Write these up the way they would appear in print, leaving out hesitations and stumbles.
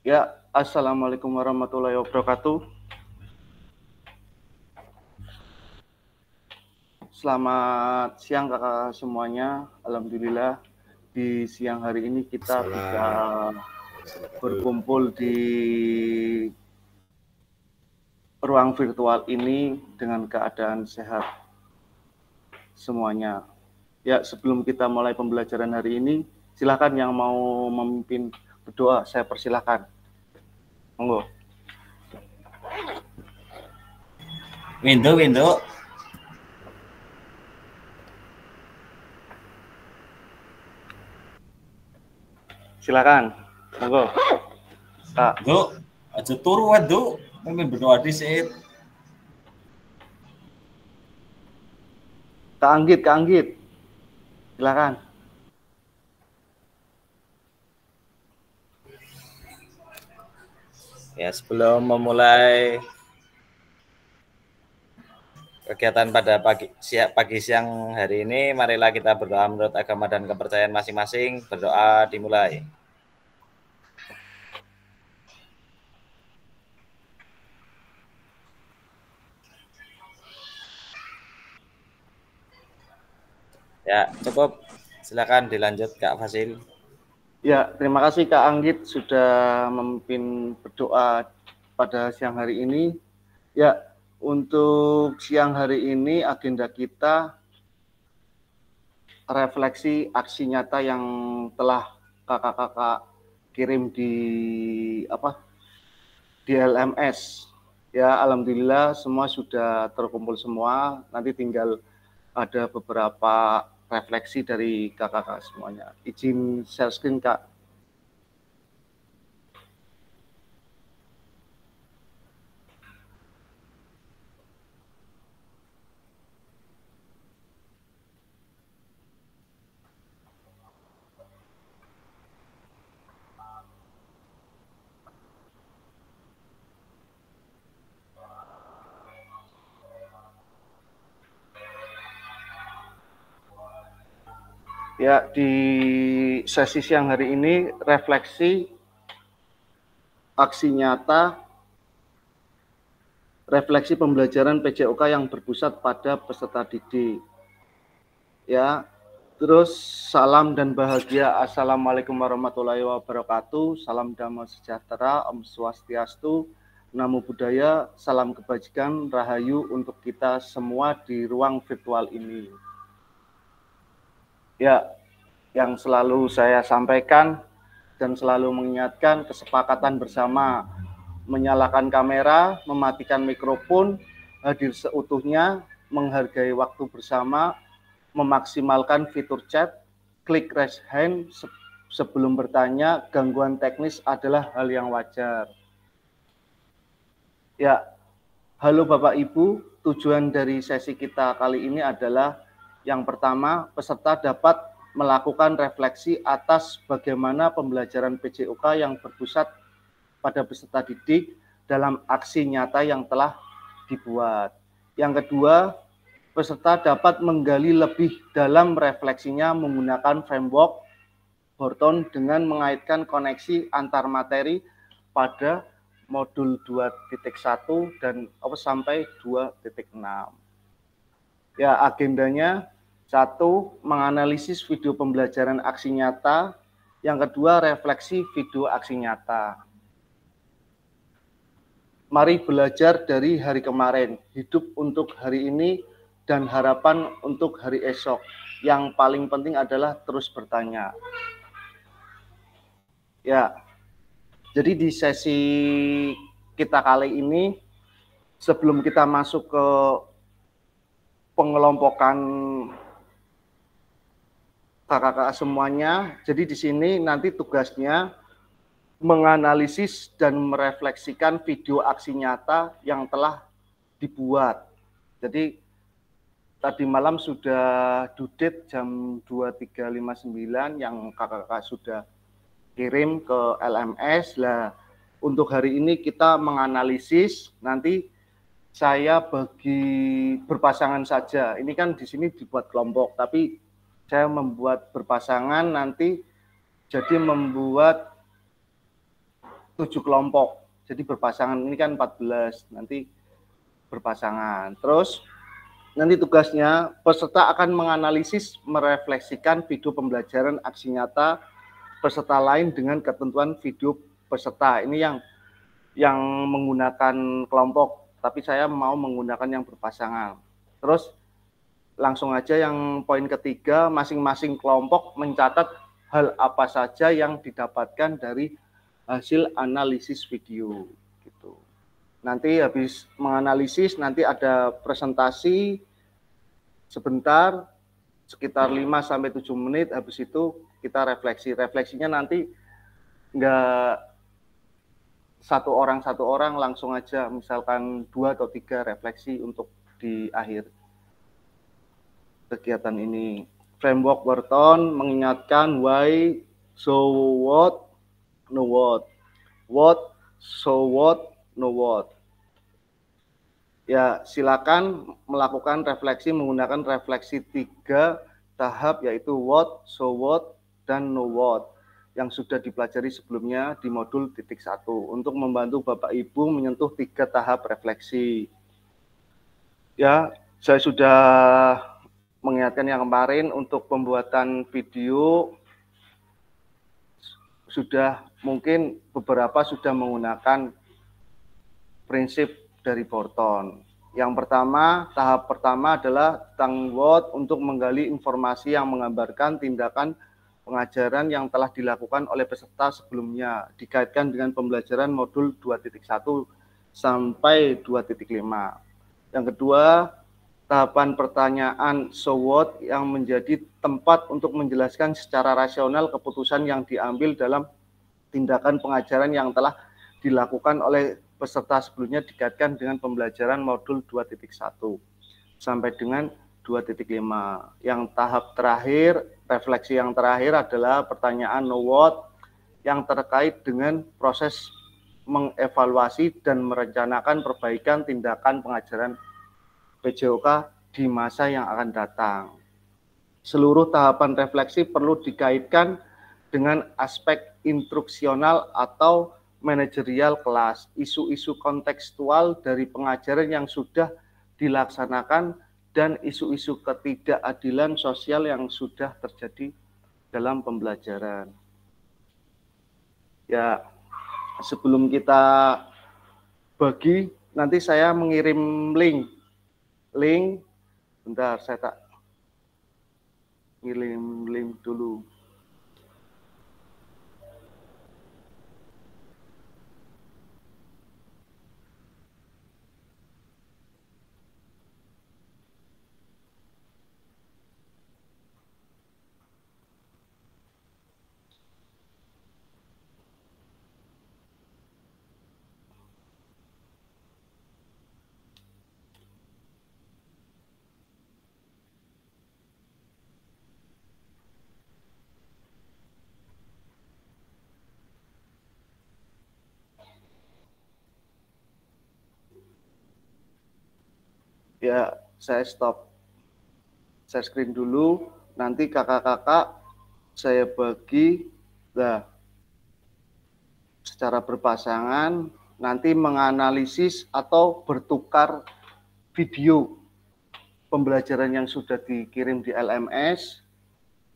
Ya, Assalamualaikum warahmatullahi wabarakatuh. Selamat siang kakak semuanya. Alhamdulillah di siang hari ini kita bisa berkumpul di ruang virtual ini dengan keadaan sehat semuanya. Ya, sebelum kita mulai pembelajaran hari ini, silakan yang mau memimpin berdoa, saya persilahkan. Monggo. Windu. Silakan. Monggo. Kak. Du, aja turu wae, Du. Mungkin berdoa dhisik. Kak Anggit. Silakan. Ya, sebelum memulai kegiatan pada pagi siang hari ini, marilah kita berdoa menurut agama dan kepercayaan masing-masing. Berdoa dimulai. Ya, cukup. Silakan dilanjut Kak Fasil. Ya, terima kasih Kak Anggit sudah memimpin berdoa pada siang hari ini. Ya, untuk siang hari ini agenda kita refleksi aksi nyata yang telah kakak-kakak kirim di LMS. Ya, alhamdulillah semua sudah terkumpul semua. Nanti tinggal ada beberapa refleksi dari kakak-kakak semuanya. Izin share screen Kak. Ya, di sesi siang hari ini refleksi aksi nyata, refleksi pembelajaran PJOK yang berpusat pada peserta didik. Ya, terus salam dan bahagia. Assalamualaikum warahmatullahi wabarakatuh. Salam damai sejahtera, Om Swastiastu, Namo Buddhaya, salam kebajikan, rahayu untuk kita semua di ruang virtual ini. Ya, yang selalu saya sampaikan dan selalu mengingatkan kesepakatan bersama, menyalakan kamera, mematikan mikrofon, hadir seutuhnya, menghargai waktu bersama, memaksimalkan fitur chat, klik raise hand sebelum bertanya, gangguan teknis adalah hal yang wajar. Ya, halo Bapak Ibu, tujuan dari sesi kita kali ini adalah yang pertama, peserta dapat melakukan refleksi atas bagaimana pembelajaran PJOK yang berpusat pada peserta didik dalam aksi nyata yang telah dibuat. Yang kedua, peserta dapat menggali lebih dalam refleksinya menggunakan framework Horton dengan mengaitkan koneksi antar materi pada modul 2.1 dan sampai 2.6. Ya, agendanya satu, menganalisis video pembelajaran aksi nyata. Yang kedua, refleksi video aksi nyata. Mari belajar dari hari kemarin, hidup untuk hari ini, dan harapan untuk hari esok. Yang paling penting adalah terus bertanya. Ya, jadi di sesi kita kali ini, sebelum kita masuk ke pengelompokan kakak-kakak semuanya, jadi di sini nanti tugasnya menganalisis dan merefleksikan video aksi nyata yang telah dibuat. Jadi tadi malam sudah due date jam 23.59 yang kakak-kakak sudah kirim ke LMS. Lah, untuk hari ini kita menganalisis, nanti saya bagi berpasangan saja. Ini kan di sini dibuat kelompok, tapi saya membuat berpasangan nanti, jadi membuat 7 kelompok. Jadi berpasangan, ini kan 14, nanti berpasangan. Terus nanti tugasnya peserta akan menganalisis, merefleksikan video pembelajaran aksi nyata peserta lain dengan ketentuan video peserta. Ini yang menggunakan kelompok, tapi saya mau menggunakan yang berpasangan. Terus langsung aja yang poin ketiga, masing-masing kelompok mencatat hal apa saja yang didapatkan dari hasil analisis video gitu. Nanti habis menganalisis nanti ada presentasi sebentar sekitar 5 sampai 7 menit, habis itu kita refleksi. Refleksinya nanti enggak satu orang langsung aja, misalkan 2 atau 3 refleksi untuk di akhir kegiatan ini. Framework Wharton mengingatkan why, so what, no what. What, so what, no what. Ya, silakan melakukan refleksi menggunakan refleksi 3 tahap, yaitu what, so what, dan no what, yang sudah dipelajari sebelumnya di modul titik 1 untuk membantu Bapak Ibu menyentuh 3 tahap refleksi. Ya, saya sudah mengingatkan yang kemarin untuk pembuatan video sudah mungkin beberapa sudah menggunakan prinsip dari Wharton. Yang pertama, tahap pertama adalah tentang what untuk menggali informasi yang menggambarkan tindakan pengajaran yang telah dilakukan oleh peserta sebelumnya dikaitkan dengan pembelajaran modul 2.1 sampai 2.5. Yang kedua, tahapan pertanyaan so what yang menjadi tempat untuk menjelaskan secara rasional keputusan yang diambil dalam tindakan pengajaran yang telah dilakukan oleh peserta sebelumnya dikaitkan dengan pembelajaran modul 2.1 sampai dengan 2.5. Yang tahap terakhir, refleksi yang terakhir adalah pertanyaan no what yang terkait dengan proses mengevaluasi dan merencanakan perbaikan tindakan pengajaran PJOK di masa yang akan datang. Seluruh tahapan refleksi perlu dikaitkan dengan aspek instruksional atau manajerial kelas, isu-isu kontekstual dari pengajaran yang sudah dilaksanakan, dan isu-isu ketidakadilan sosial yang sudah terjadi dalam pembelajaran. Ya, sebelum kita bagi, nanti saya mengirim link, bentar saya tak ngirim link dulu. Ya, saya stop. Saya screen dulu, nanti kakak-kakak saya bagi secara berpasangan, nanti menganalisis atau bertukar video pembelajaran yang sudah dikirim di LMS.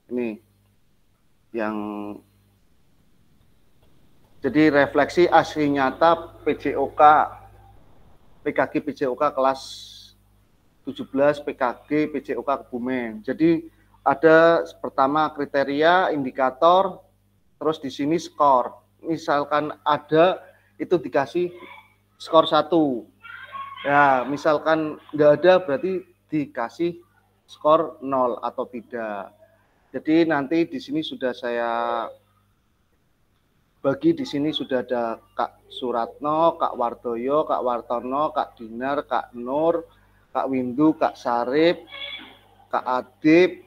Ini yang jadi refleksi aksi nyata PJOK, PKG PJOK kelas 17 PKG PJOK Kebumen. Jadi ada pertama kriteria, indikator, terus di sini skor. Misalkan ada itu dikasih skor 1. Ya, misalkan nggak ada berarti dikasih skor 0 atau tidak. Jadi nanti di sini sudah saya bagi, di sini sudah ada Kak Suratno, Kak Wardoyo, Kak Wartono, Kak Dinar, Kak Nur, Kak Windu, Kak Sarip, Kak Adib,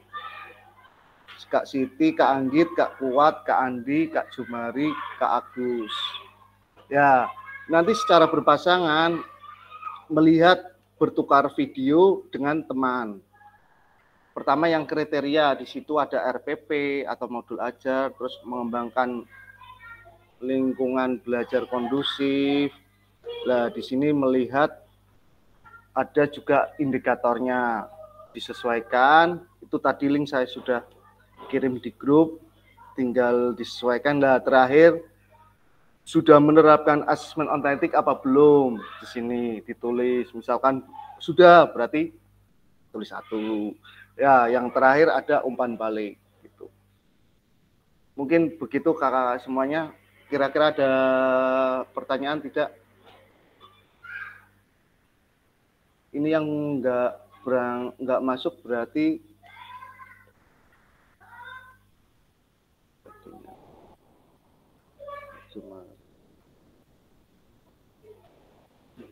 Kak Siti, Kak Anggit, Kak Kuat, Kak Andi, Kak Jumari, Kak Agus. Ya, nanti secara berpasangan melihat bertukar video dengan teman. Pertama yang kriteria, di situ ada RPP atau modul ajar, terus mengembangkan lingkungan belajar kondusif. Nah, di sini melihat ada juga indikatornya disesuaikan. Itu tadi link saya sudah kirim di grup, tinggal disesuaikan. Nah, terakhir sudah menerapkan asesmen ontentik apa belum? Di sini ditulis, misalkan sudah, berarti tulis 1. Ya, yang terakhir ada umpan balik gitu. Mungkin begitu kakak semuanya. Kira-kira ada pertanyaan tidak? Ini yang nggak masuk berarti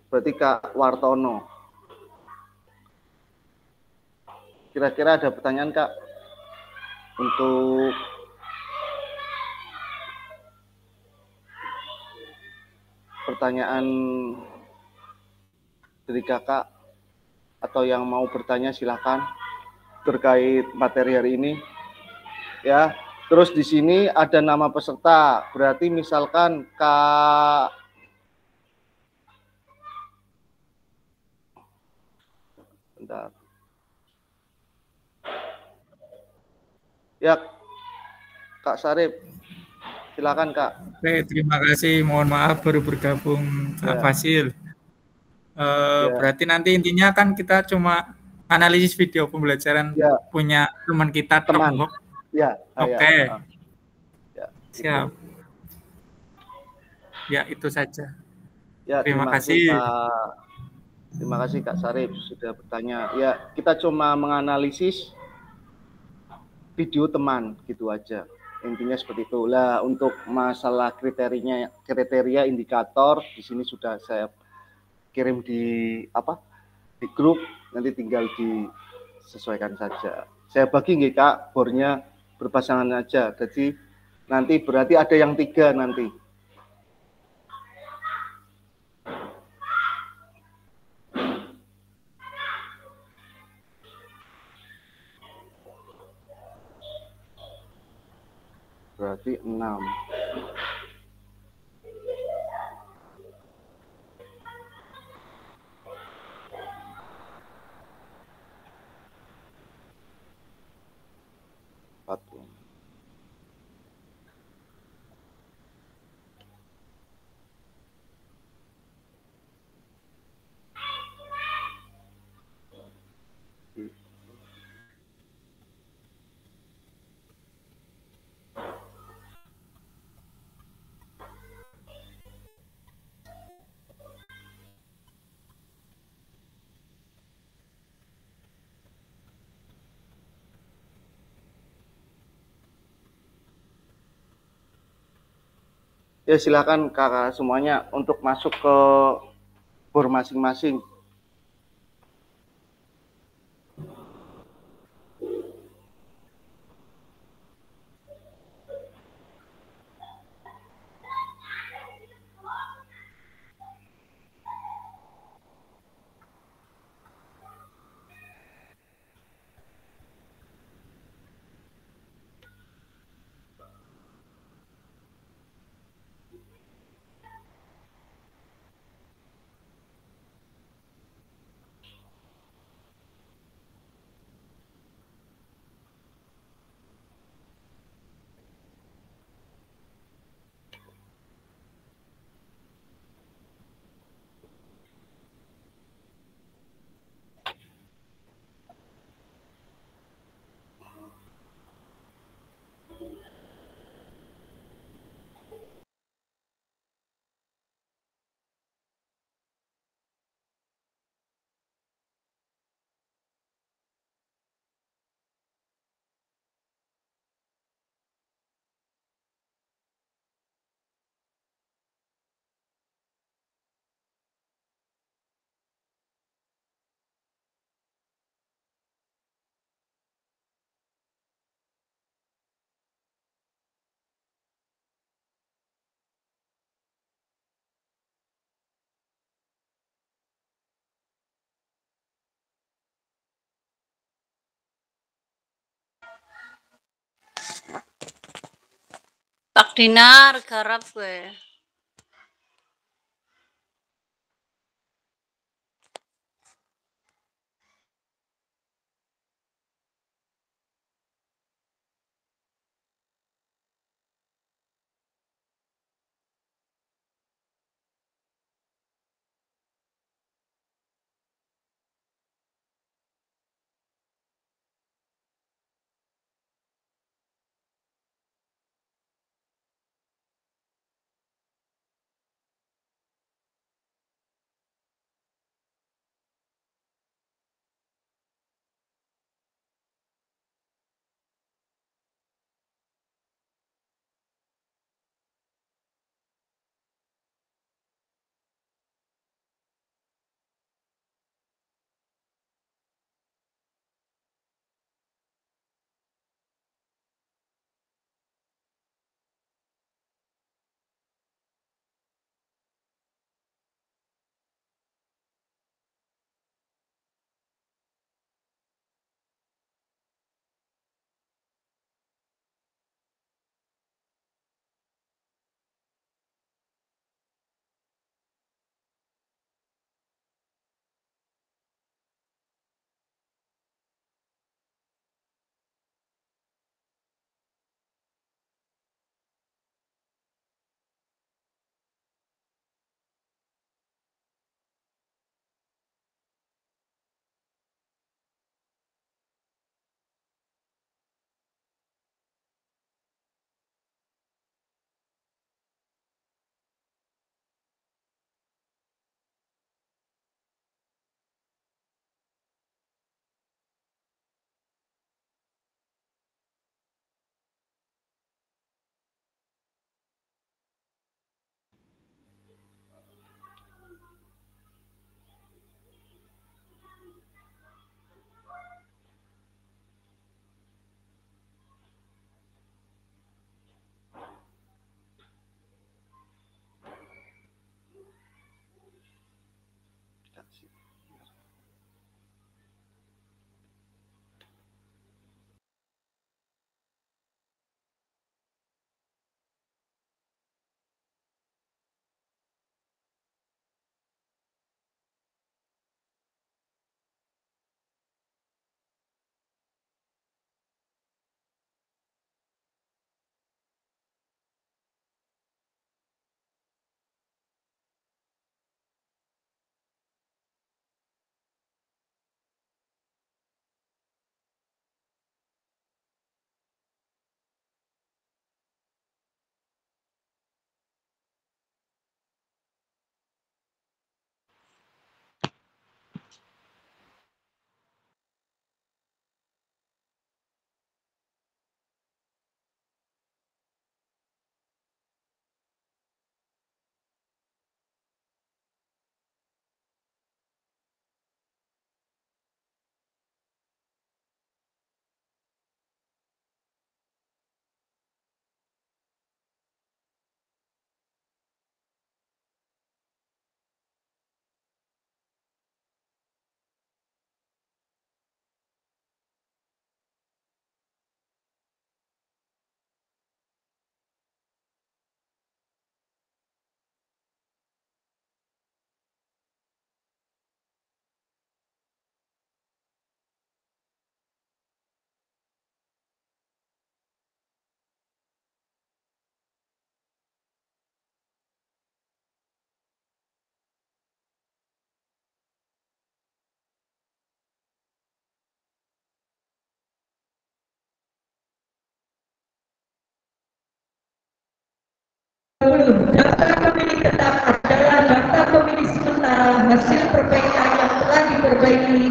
Kak Wartono. Kira-kira ada pertanyaan Kak untuk pertanyaan dari kakak atau yang mau bertanya silakan terkait materi hari ini ya. Terus di sini ada nama peserta, berarti misalkan Kak bentar. Ya, Kak Sarip, silakan Kak. Oke, terima kasih. Mohon maaf baru bergabung Kak Fasil. Berarti nanti intinya kan kita cuma analisis video pembelajaran punya teman kita teman. Ya. Oke. Ya. Siap. Ya, itu saja. Ya, terima kasih Kak. Terima kasih Kak Sarip sudah bertanya. Ya, kita cuma menganalisis video teman gitu aja. Intinya seperti itu. Lah, untuk masalah kriteria indikator di sini sudah saya kirim di grup, nanti tinggal disesuaikan saja. Saya bagi nggih Kak, bornya berpasangan aja. Jadi nanti berarti ada yang 3 nanti. Berarti 6. Ya, silakan kakak semuanya untuk masuk ke bor masing-masing. Dinar garap gue. Daftar pemilih tetap adalah daftar pemilih sementara hasil perbaikan yang telah diperbaiki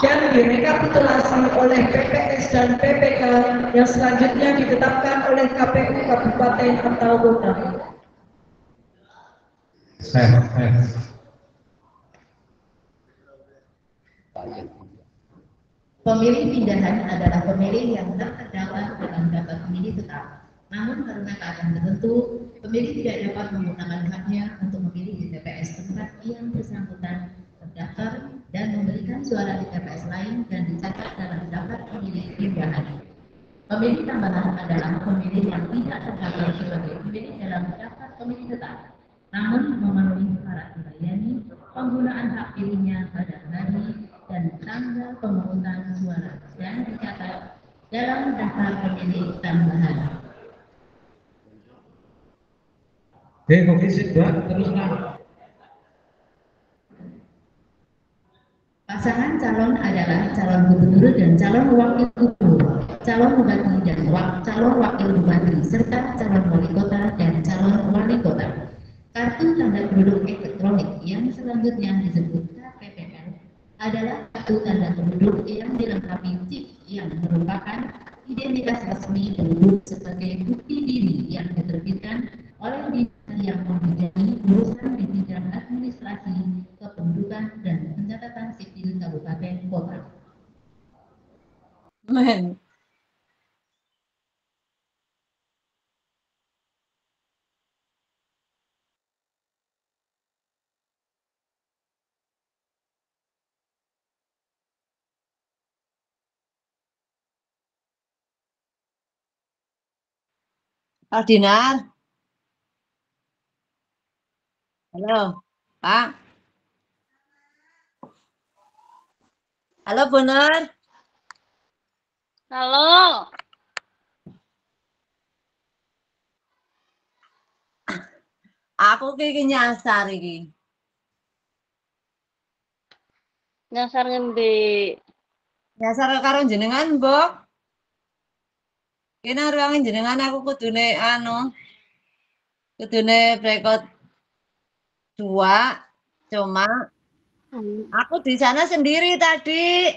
dan direkapitulasi oleh PPS dan PPK yang selanjutnya ditetapkan oleh KPU Kabupaten atau Kota. Pemilih pindahan adalah pemilih yang tak terdaftar dalam daftar pemilih tetap. Namun karena keadaan tertentu, pemilih tidak dapat menggunakan haknya untuk memilih di TPS tempat yang bersangkutan terdaftar dan memberikan suara di TPS lain dan dicatat dalam daftar pemilih pindahan. Pemilih tambahan adalah pemilih yang tidak terdaftar sebagai pemilih dalam daftar pemilih tetap, namun memenuhi syarat melayani penggunaan hak pilihnya pada hari dan tanggal pemungutan suara dan dicatat dalam daftar pemilih tambahan. Oke, sudah teruskan. Pasangan calon adalah calon gubernur dan calon wakil gubernur, calon bupati dan calon wakil bupati, serta calon wali kota dan calon wali kota. Kartu tanda penduduk elektronik yang selanjutnya disebut KPPL adalah kartu tanda penduduk yang dilengkapi chip yang merupakan identitas resmi penduduk sebagai bukti diri yang diterbitkan oleh dinas yang membidangi urusan di bidang administrasi, kependudukan, dan pencatatan sipil kabupaten kota. Men. Aldinar. Halo, Pak. Halo, Bener. Halo. Aku iki nyasar iki. Nyasar ngendi? Nyasar karo jenengan, Mbok. Kene ruangan jenengan aku kudune kudune brekot 2, cuma aku di sana sendiri tadi.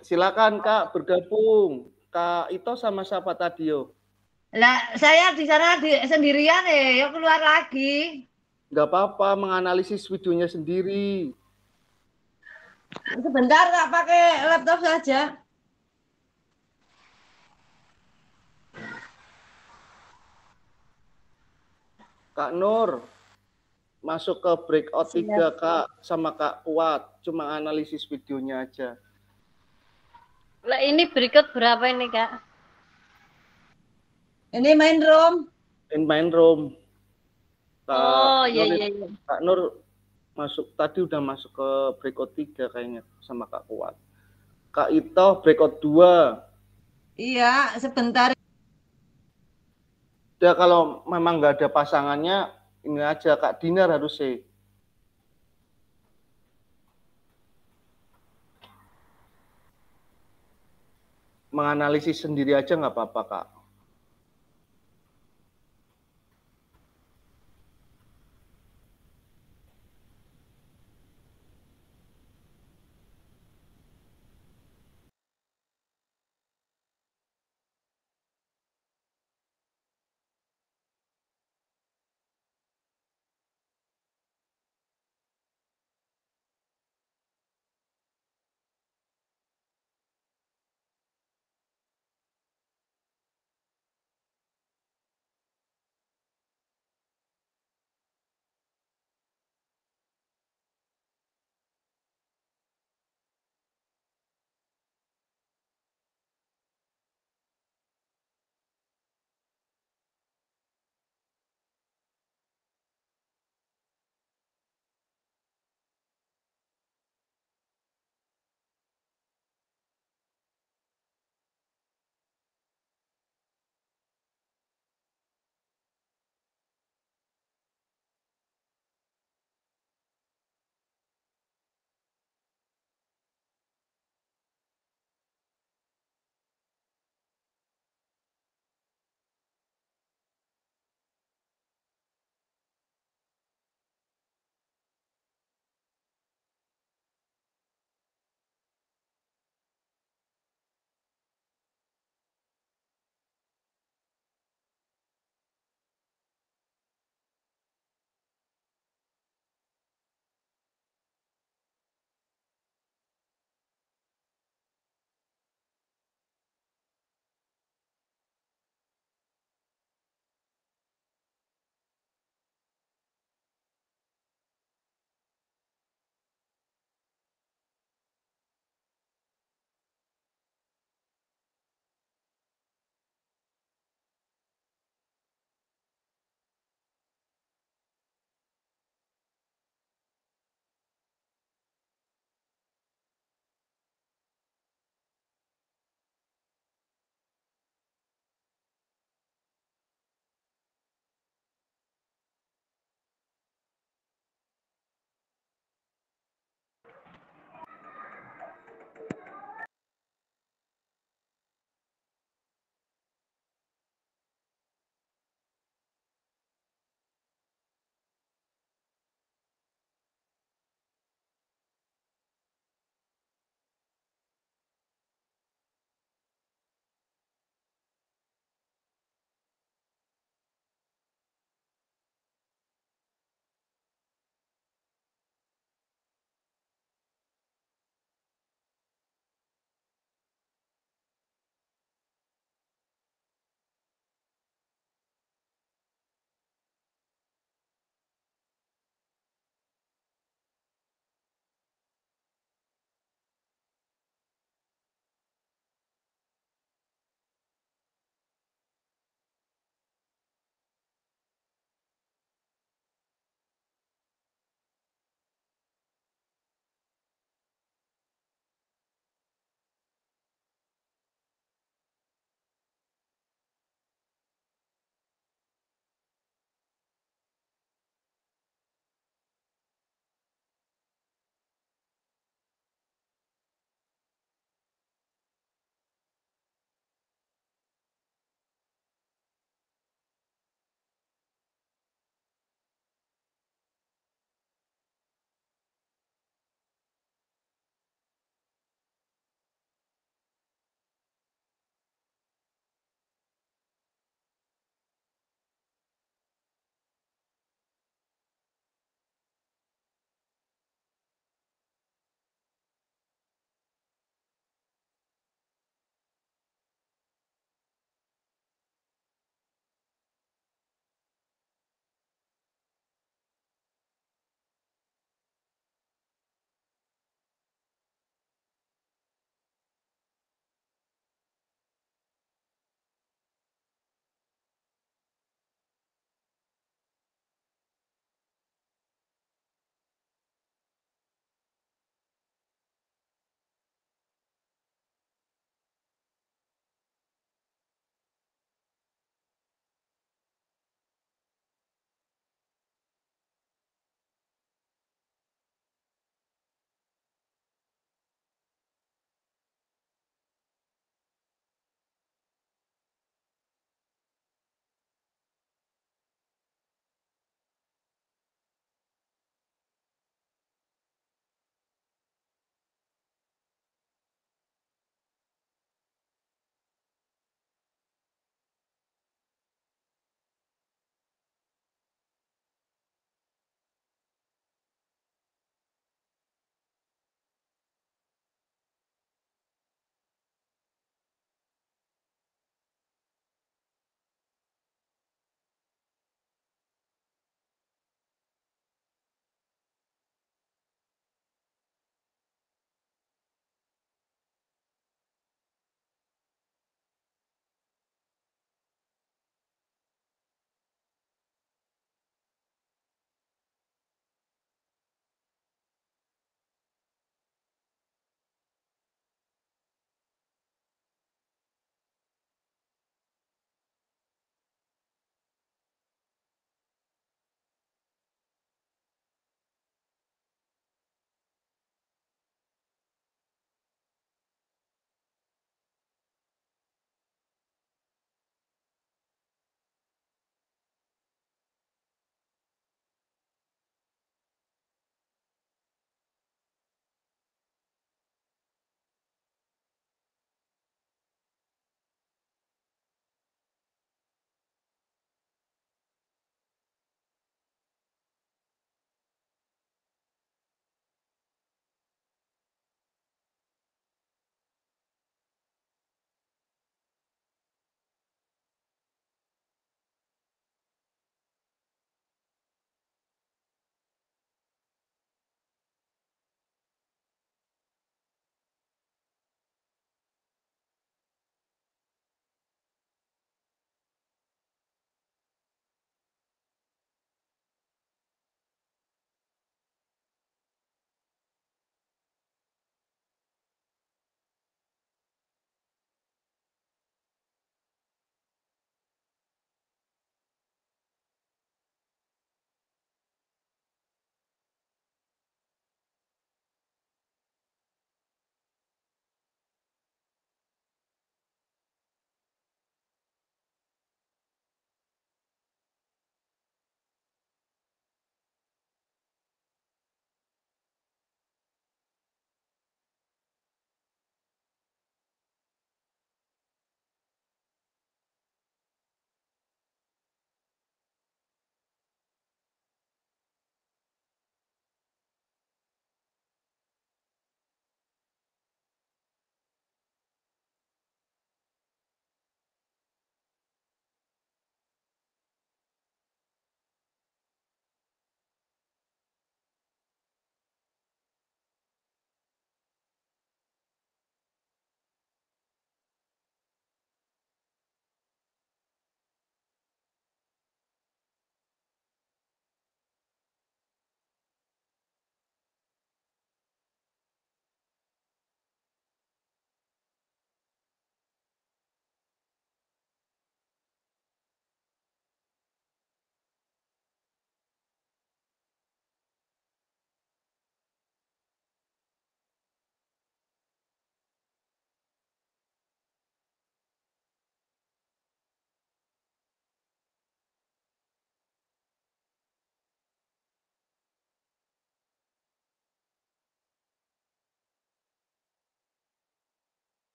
Silakan Kak bergabung. Kak Ito sama siapa tadi yo? Lah, saya di sana sendirian ya keluar lagi. Nggak apa-apa, menganalisis videonya sendiri. Sebentar, tak pakai laptop saja. Kak Nur, masuk ke breakout 3 Kak sama Kak Kuat, cuma analisis videonya aja. Lah ini berikut berapa ini Kak? Ini main room. Main room. Oh iya iya. Kak Nur masuk tadi udah masuk ke breakout 3 kayaknya sama Kak Kuat. Kak Ito breakout 2. Iya, sebentar. Udah kalau memang nggak ada pasangannya, ini aja Kak Dinar harus sih. Menganalisis sendiri aja nggak apa-apa Kak.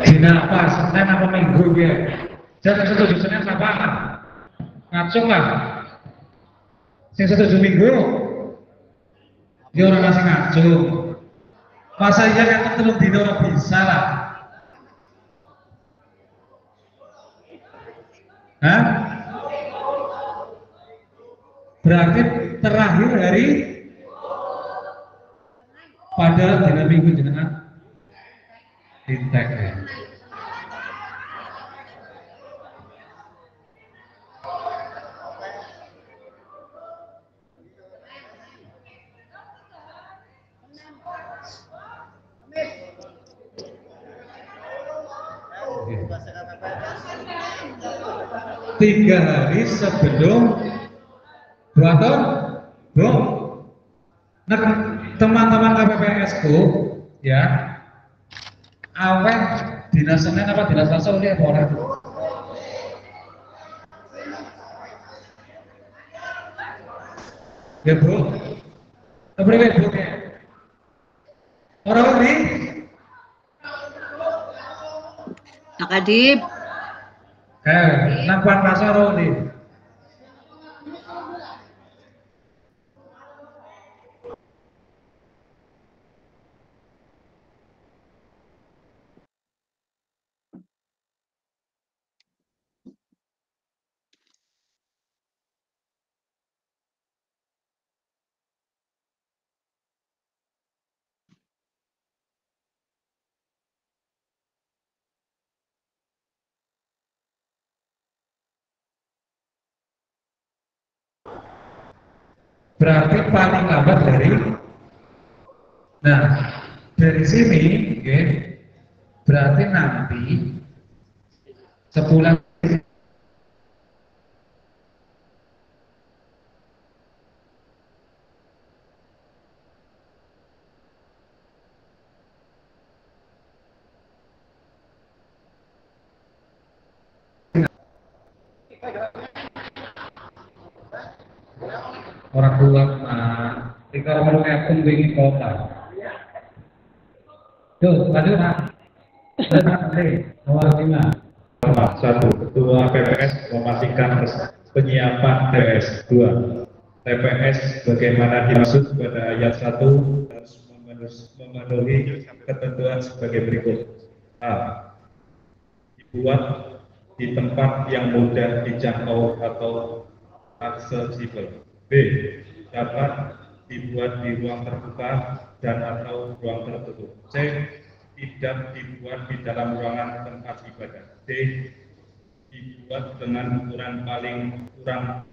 Dina apa? Senin apa Minggu ya? Jangan setuju Senin apa? Ngacung lah. Sing setuju Minggu. Dia orang ngasih ngacung. Masa iya yang telung dina ora bisa lah. Hah? Berarti terakhir hari pada dina Minggu jenengan intek ya. Tiga hari sebelum 2 tahun, bro. Nah, teman-teman KPPS ku, ya, awet dina Senin apa dina Selasa udah apa orang? Ya bro, tapi bro kayak orang ini. Pak Kadip. Nampak pasar ini. Berarti paling lambat dari sini, okay, berarti nanti sebulan orang tua tinggal mau ngepung ingin kota. Tuh, lanjut Pak. Nomor 5. Nomor 1. Ketua PPS memastikan penyiapan TPS. 2. TPS bagaimana dimaksud pada ayat 1 harus memenuhi ketentuan sebagai berikut. A. Dibuat di tempat yang mudah dijangkau atau aksesibel. B. Dapat dibuat di ruang terbuka dan atau ruang tertutup. C. Tidak dibuat di dalam ruangan tempat ibadah. D. Dibuat dengan ukuran paling kurang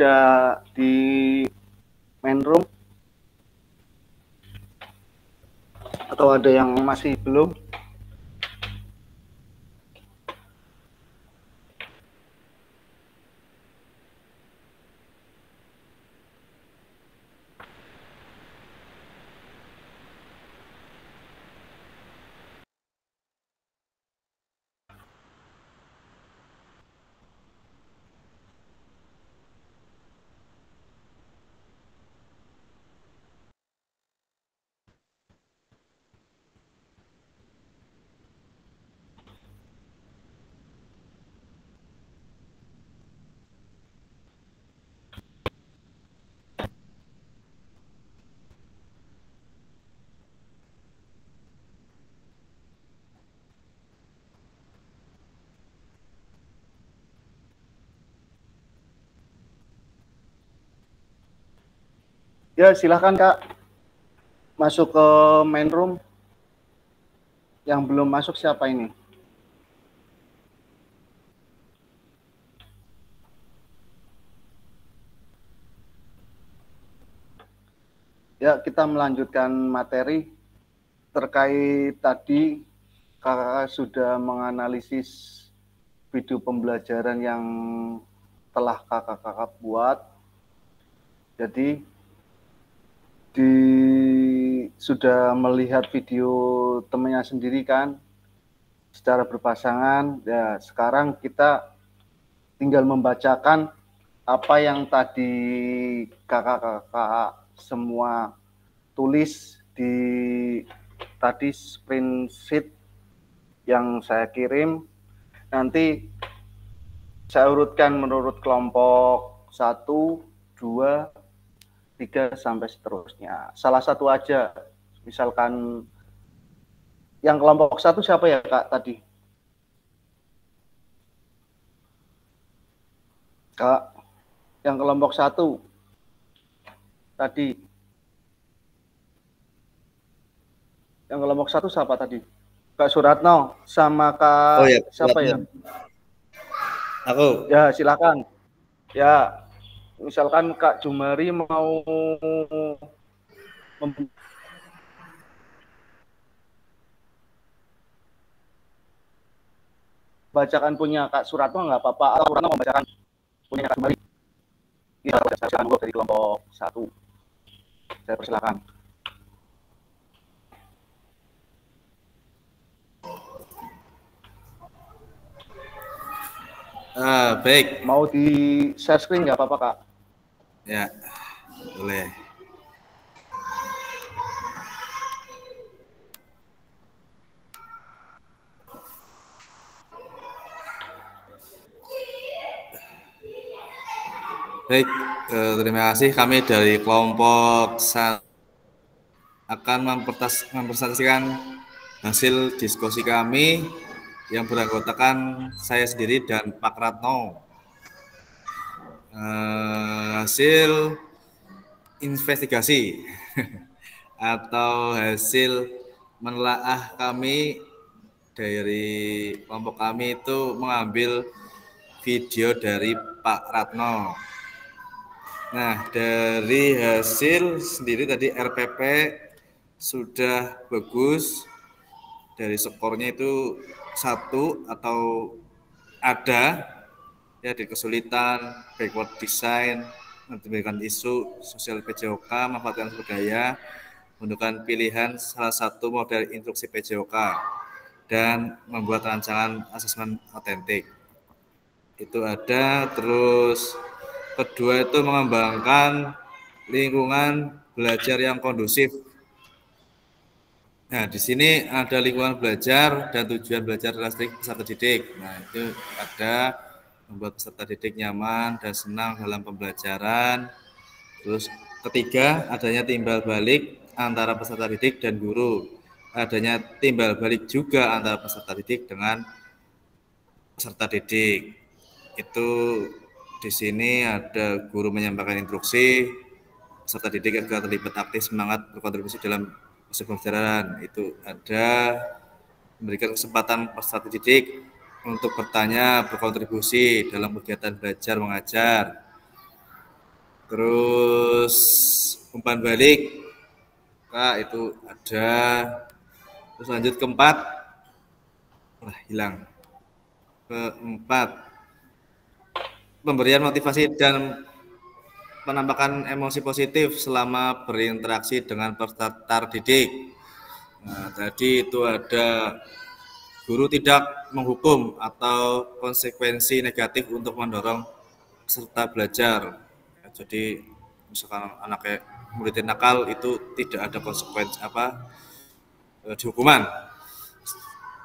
ada di main room? Atau ada yang masih belum? Ya, silahkan Kak. Masuk ke main room. Yang belum masuk siapa ini? Ya, kita melanjutkan materi terkait tadi Kakak sudah menganalisis video pembelajaran yang telah kakak buat. Jadi sudah melihat video temannya sendiri kan secara berpasangan. Ya, sekarang kita tinggal membacakan apa yang tadi kakak semua tulis di tadi sprint sheet yang saya kirim. Nanti saya urutkan menurut kelompok 1, 2, 3 sampai seterusnya. Salah satu aja, misalkan yang kelompok 1 siapa ya Kak tadi? Kak, yang kelompok 1 tadi. Yang kelompok 1 siapa tadi? Kak Suratno sama Kak siapa ya? Aku. Ya, silakan. Ya. Misalkan Kak Jumari mau membacakan punya Kak Suratno nggak apa-apa. Atau Suratno membacakan punya Kak Jumari. Iya, saya dari kelompok 1. Saya persilakan. Baik. Mau di share screen nggak apa-apa Kak? Ya, boleh. Baik, terima kasih. Kami dari kelompok akan mempresentasikan hasil diskusi kami yang beranggotakan saya sendiri dan Pak Ratno. Hasil investigasi atau hasil menelaah kami dari kelompok kami itu mengambil video dari Pak Ratno. Nah, dari hasil sendiri tadi RPP sudah bagus, dari skornya itu 1 atau ada ya di kesulitan, backward design, memberikan isu sosial PJOK, memanfaatkan sumber daya, menentukan pilihan salah satu model instruksi PJOK, dan membuat rancangan asesmen otentik. Itu ada. Terus kedua itu mengembangkan lingkungan belajar yang kondusif. Nah, di sini ada lingkungan belajar dan tujuan belajar peserta didik. Nah, itu ada membuat peserta didik nyaman dan senang dalam pembelajaran. Terus ketiga, adanya timbal balik antara peserta didik dan guru. Adanya timbal balik juga antara peserta didik dengan peserta didik. Itu di sini ada guru menyampaikan instruksi, peserta didik agar terlibat aktif, semangat berkontribusi dalam proses pembelajaran. Itu ada memberikan kesempatan peserta didik untuk bertanya, berkontribusi dalam kegiatan belajar mengajar. Terus umpan balik, itu ada. Terus lanjut keempat, hilang. Keempat, pemberian motivasi dan penampakan emosi positif selama berinteraksi dengan peserta didik. Nah, tadi itu ada guru tidak menghukum atau konsekuensi negatif untuk mendorong peserta belajar. Jadi misalkan anaknya muridnya nakal, itu tidak ada konsekuensi dihukuman.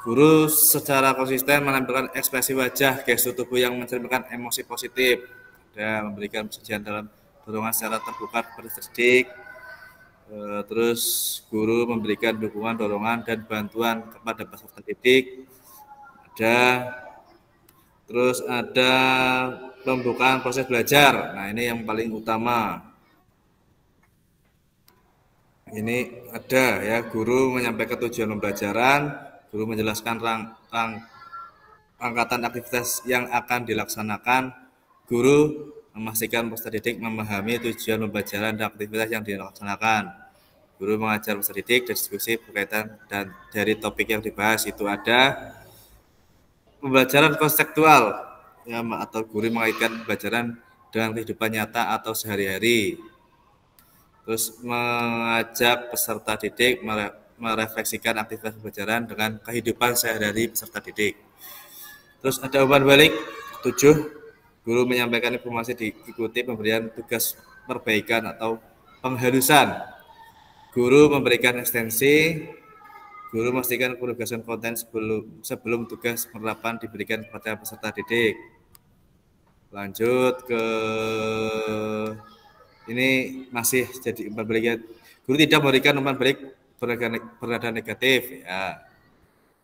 Guru secara konsisten menampilkan ekspresi wajah, gestur tubuh yang mencerminkan emosi positif, dan memberikan persetujuan dalam dorongan secara terbuka kepada peserta didik. Terus guru memberikan dukungan, dorongan, dan bantuan kepada peserta didik. Terus ada pembukaan proses belajar. Nah, ini yang paling utama. Ini ada ya, guru menyampaikan tujuan pembelajaran, guru menjelaskan rangkaian aktivitas yang akan dilaksanakan, guru memastikan peserta didik memahami tujuan pembelajaran dan aktivitas yang dilaksanakan. Guru mengajar peserta didik diskusi berkaitan dan dari topik yang dibahas. Itu ada pembelajaran konseptual ya, atau guru mengaitkan pembelajaran dengan kehidupan nyata atau sehari-hari. Terus mengajak peserta didik merefleksikan aktivitas pembelajaran dengan kehidupan sehari-hari peserta didik. Terus ada umpan balik 7, guru menyampaikan informasi diikuti pemberian tugas perbaikan atau penghalusan. Guru memberikan ekstensi, guru memastikan penugasan konten sebelum tugas penerapan diberikan kepada peserta didik. Lanjut ke ini masih jadi umpan balik. Guru tidak memberikan umpan balik bernada negatif ya.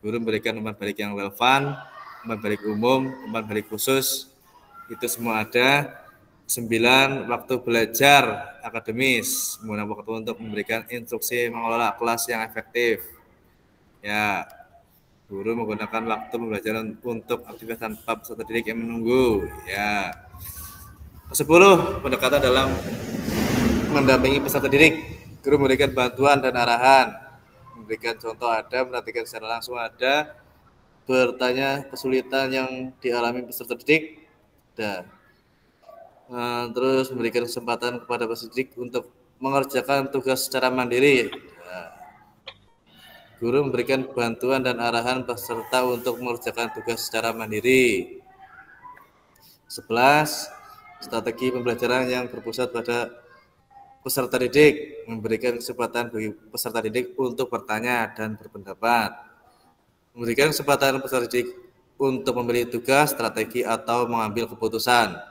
Guru memberikan umpan balik yang relevan, umpan balik umum, umpan balik khusus. Itu semua ada. 9, waktu belajar akademis, menggunakan waktu untuk memberikan instruksi mengelola kelas yang efektif. Ya, guru menggunakan waktu pembelajaran untuk aktivitas tanpa peserta didik yang menunggu. Ya. 10, pendekatan dalam mendampingi peserta didik. Guru memberikan bantuan dan arahan, memberikan contoh ada, perhatikan secara langsung ada, bertanya kesulitan yang dialami peserta didik, ada. Terus memberikan kesempatan kepada peserta didik untuk mengerjakan tugas secara mandiri. Guru memberikan bantuan dan arahan peserta untuk mengerjakan tugas secara mandiri. 11, strategi pembelajaran yang berpusat pada peserta didik, memberikan kesempatan bagi peserta didik untuk bertanya dan berpendapat. Memberikan kesempatan peserta didik untuk memilih tugas, strategi, atau mengambil keputusan.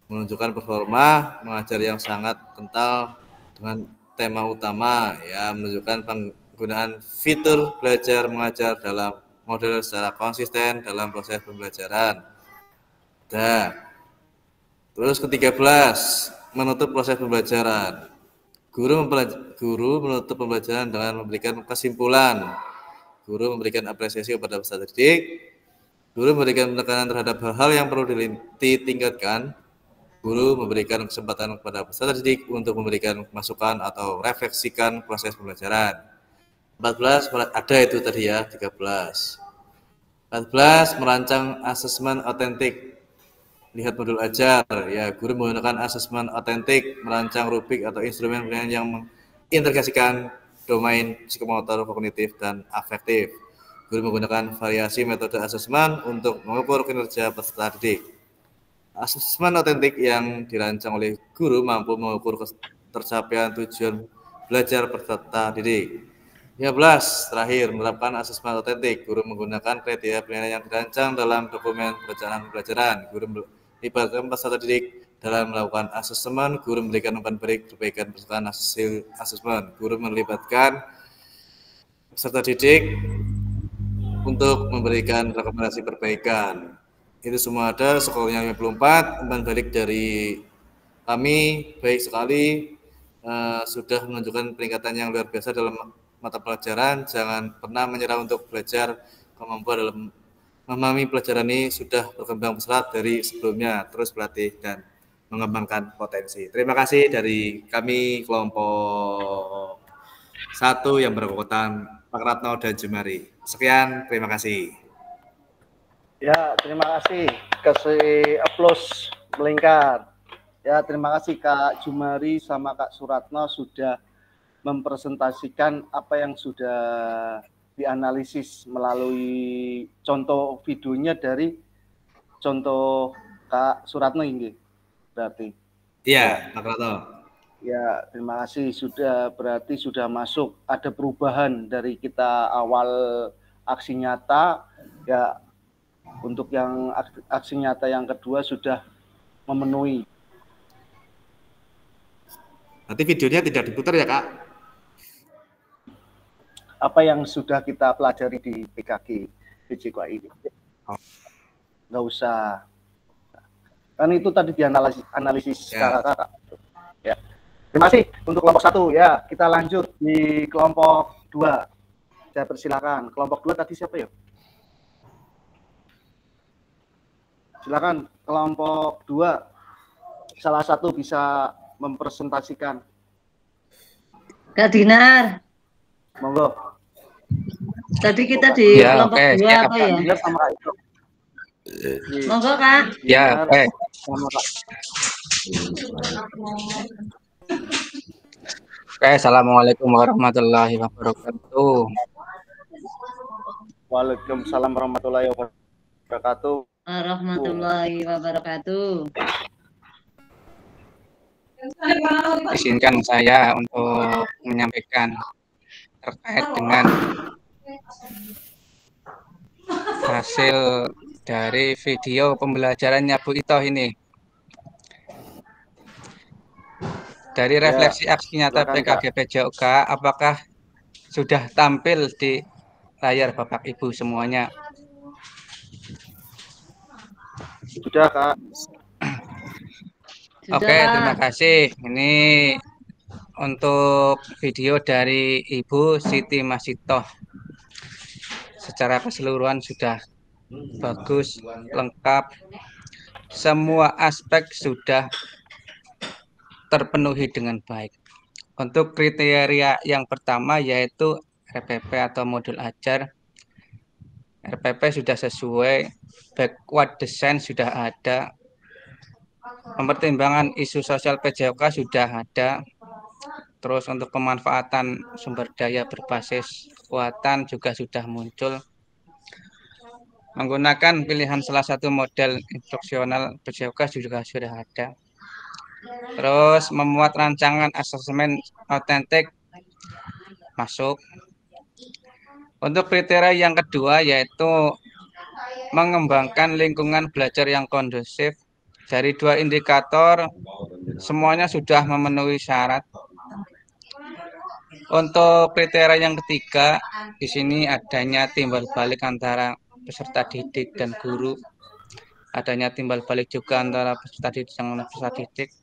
Menunjukkan performa mengajar yang sangat kental dengan tema utama, ya, menunjukkan penggunaan fitur belajar mengajar dalam model secara konsisten dalam proses pembelajaran. Terus ke-13, menutup proses pembelajaran. Guru menutup pembelajaran dengan memberikan kesimpulan. Guru memberikan apresiasi kepada peserta didik. Guru memberikan penekanan terhadap hal-hal yang perlu ditingkatkan. Guru memberikan kesempatan kepada peserta didik untuk memberikan masukan atau refleksikan proses pembelajaran. 14, ada itu tadi ya, 13. 14, merancang asesmen otentik. Lihat modul ajar, ya, guru menggunakan asesmen otentik, merancang rubrik atau instrumen penilaian yang mengintegrasikan domain psikomotor, kognitif, dan afektif. Guru menggunakan variasi metode asesmen untuk mengukur kinerja peserta didik. Asesmen otentik yang dirancang oleh guru mampu mengukur tercapaian tujuan belajar peserta didik. 15, terakhir, menerapkan asesmen otentik. Guru menggunakan kriteria penilaian yang dirancang dalam dokumen perencanaan pembelajaran. Guru melibatkan peserta didik dalam melakukan asesmen. Guru memberikan umpan balik perbaikan berdasarkan hasil asesmen. Guru melibatkan peserta didik untuk memberikan rekomendasi perbaikan. Itu semua ada, skornya 54, umpan balik dari kami baik sekali, sudah menunjukkan peningkatan yang luar biasa dalam mata pelajaran. Jangan pernah menyerah untuk belajar. Kemampuan dalam memahami pelajaran ini sudah berkembang pesat dari sebelumnya. Terus berlatih dan mengembangkan potensi. Terima kasih dari kami kelompok 1 yang berkekuatan Pak Ratno dan Jumari. Sekian, terima kasih. Ya, terima kasih. Kasih aplaus melingkar. Ya, terima kasih Kak Jumari sama Kak Suratno sudah mempresentasikan apa yang sudah dianalisis melalui contoh videonya dari contoh Kak Suratno ini. Berarti. Iya, Pak Ratno. Ya, terima kasih. Berarti sudah masuk. Ada perubahan dari kita awal aksi nyata. Ya, untuk yang aksi nyata yang kedua sudah memenuhi. Nanti videonya tidak diputar ya, Kak? Apa yang sudah kita pelajari di PKG PJKI ini. Nggak usah. Kan itu tadi dianalisis ya. kakak. Ya. Terima kasih untuk kelompok 1 ya. Kita lanjut di kelompok 2. Saya persilakan. Kelompok 2 tadi siapa ya? Silakan kelompok 2. Salah satu bisa mempresentasikan. Kak Dinar. Monggo. Tadi kita di kelompok 2 apa ya? Dinar sama Kak Ito. Monggo Kak. Ya, oke. Oke, assalamualaikum warahmatullahi wabarakatuh. Waalaikumsalam warahmatullahi wabarakatuh. Warahmatullahi wabarakatuh. Izinkan saya untuk menyampaikan terkait dengan hasil dari video pembelajarannya Bu Ito ini. Dari refleksi aksi nyata PKG PJOK, apakah sudah tampil di layar Bapak Ibu semuanya? Sudah, Kak. Oke, terima kasih. Ini untuk video dari Ibu Siti Masitoh. Secara keseluruhan sudah bagus, lengkap. Semua aspek sudah terpenuhi dengan baik. Untuk kriteria yang pertama yaitu RPP atau modul ajar. RPP sudah sesuai, backward design sudah ada, mempertimbangkan isu sosial PJOK sudah ada, terus untuk pemanfaatan sumber daya berbasis kekuatan juga sudah muncul, menggunakan pilihan salah satu model instruksional PJOK juga sudah ada, terus memuat rancangan asesmen autentik masuk. Untuk kriteria yang kedua yaitu mengembangkan lingkungan belajar yang kondusif. Dari 2 indikator semuanya sudah memenuhi syarat. Untuk kriteria yang ketiga, di sini adanya timbal balik antara peserta didik dan guru. Adanya timbal balik juga antara peserta didik dan peserta didik.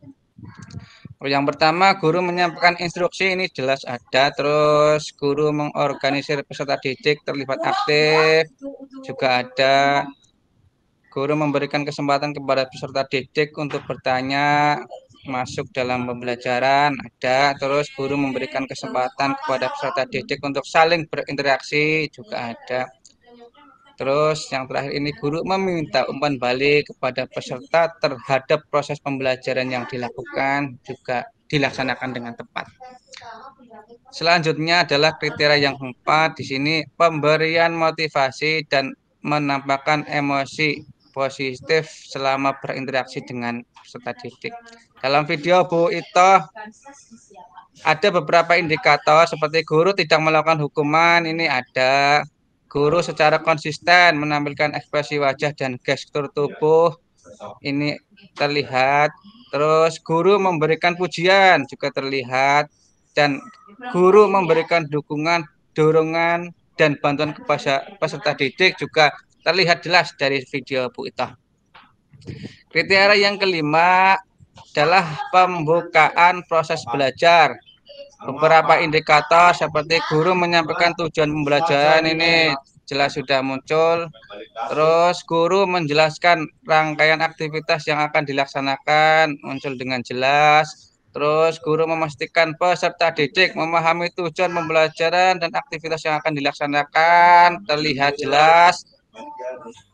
Yang pertama, guru menyampaikan instruksi, ini jelas ada. Terus guru mengorganisir peserta didik terlibat aktif juga ada. Guru memberikan kesempatan kepada peserta didik untuk bertanya masuk dalam pembelajaran ada. Terus guru memberikan kesempatan kepada peserta didik untuk saling berinteraksi juga ada. Terus yang terakhir ini guru meminta umpan balik kepada peserta terhadap proses pembelajaran yang dilakukan juga dilaksanakan dengan tepat. Selanjutnya adalah kriteria yang keempat, di sini pemberian motivasi dan menampakkan emosi positif selama berinteraksi dengan peserta didik. Dalam video Bu Ito ada beberapa indikator seperti guru tidak melakukan hukuman, ini ada. Guru secara konsisten menampilkan ekspresi wajah dan gestur tubuh, ini terlihat. Terus guru memberikan pujian juga terlihat. Dan guru memberikan dukungan, dorongan, dan bantuan kepada peserta didik juga terlihat jelas dari video Bu Ito. Kriteria yang kelima adalah pembukaan proses belajar. Beberapa indikator seperti guru menyampaikan tujuan pembelajaran, ini jelas sudah muncul. Terus guru menjelaskan rangkaian aktivitas yang akan dilaksanakan muncul dengan jelas. Terus guru memastikan peserta didik memahami tujuan pembelajaran dan aktivitas yang akan dilaksanakan terlihat jelas.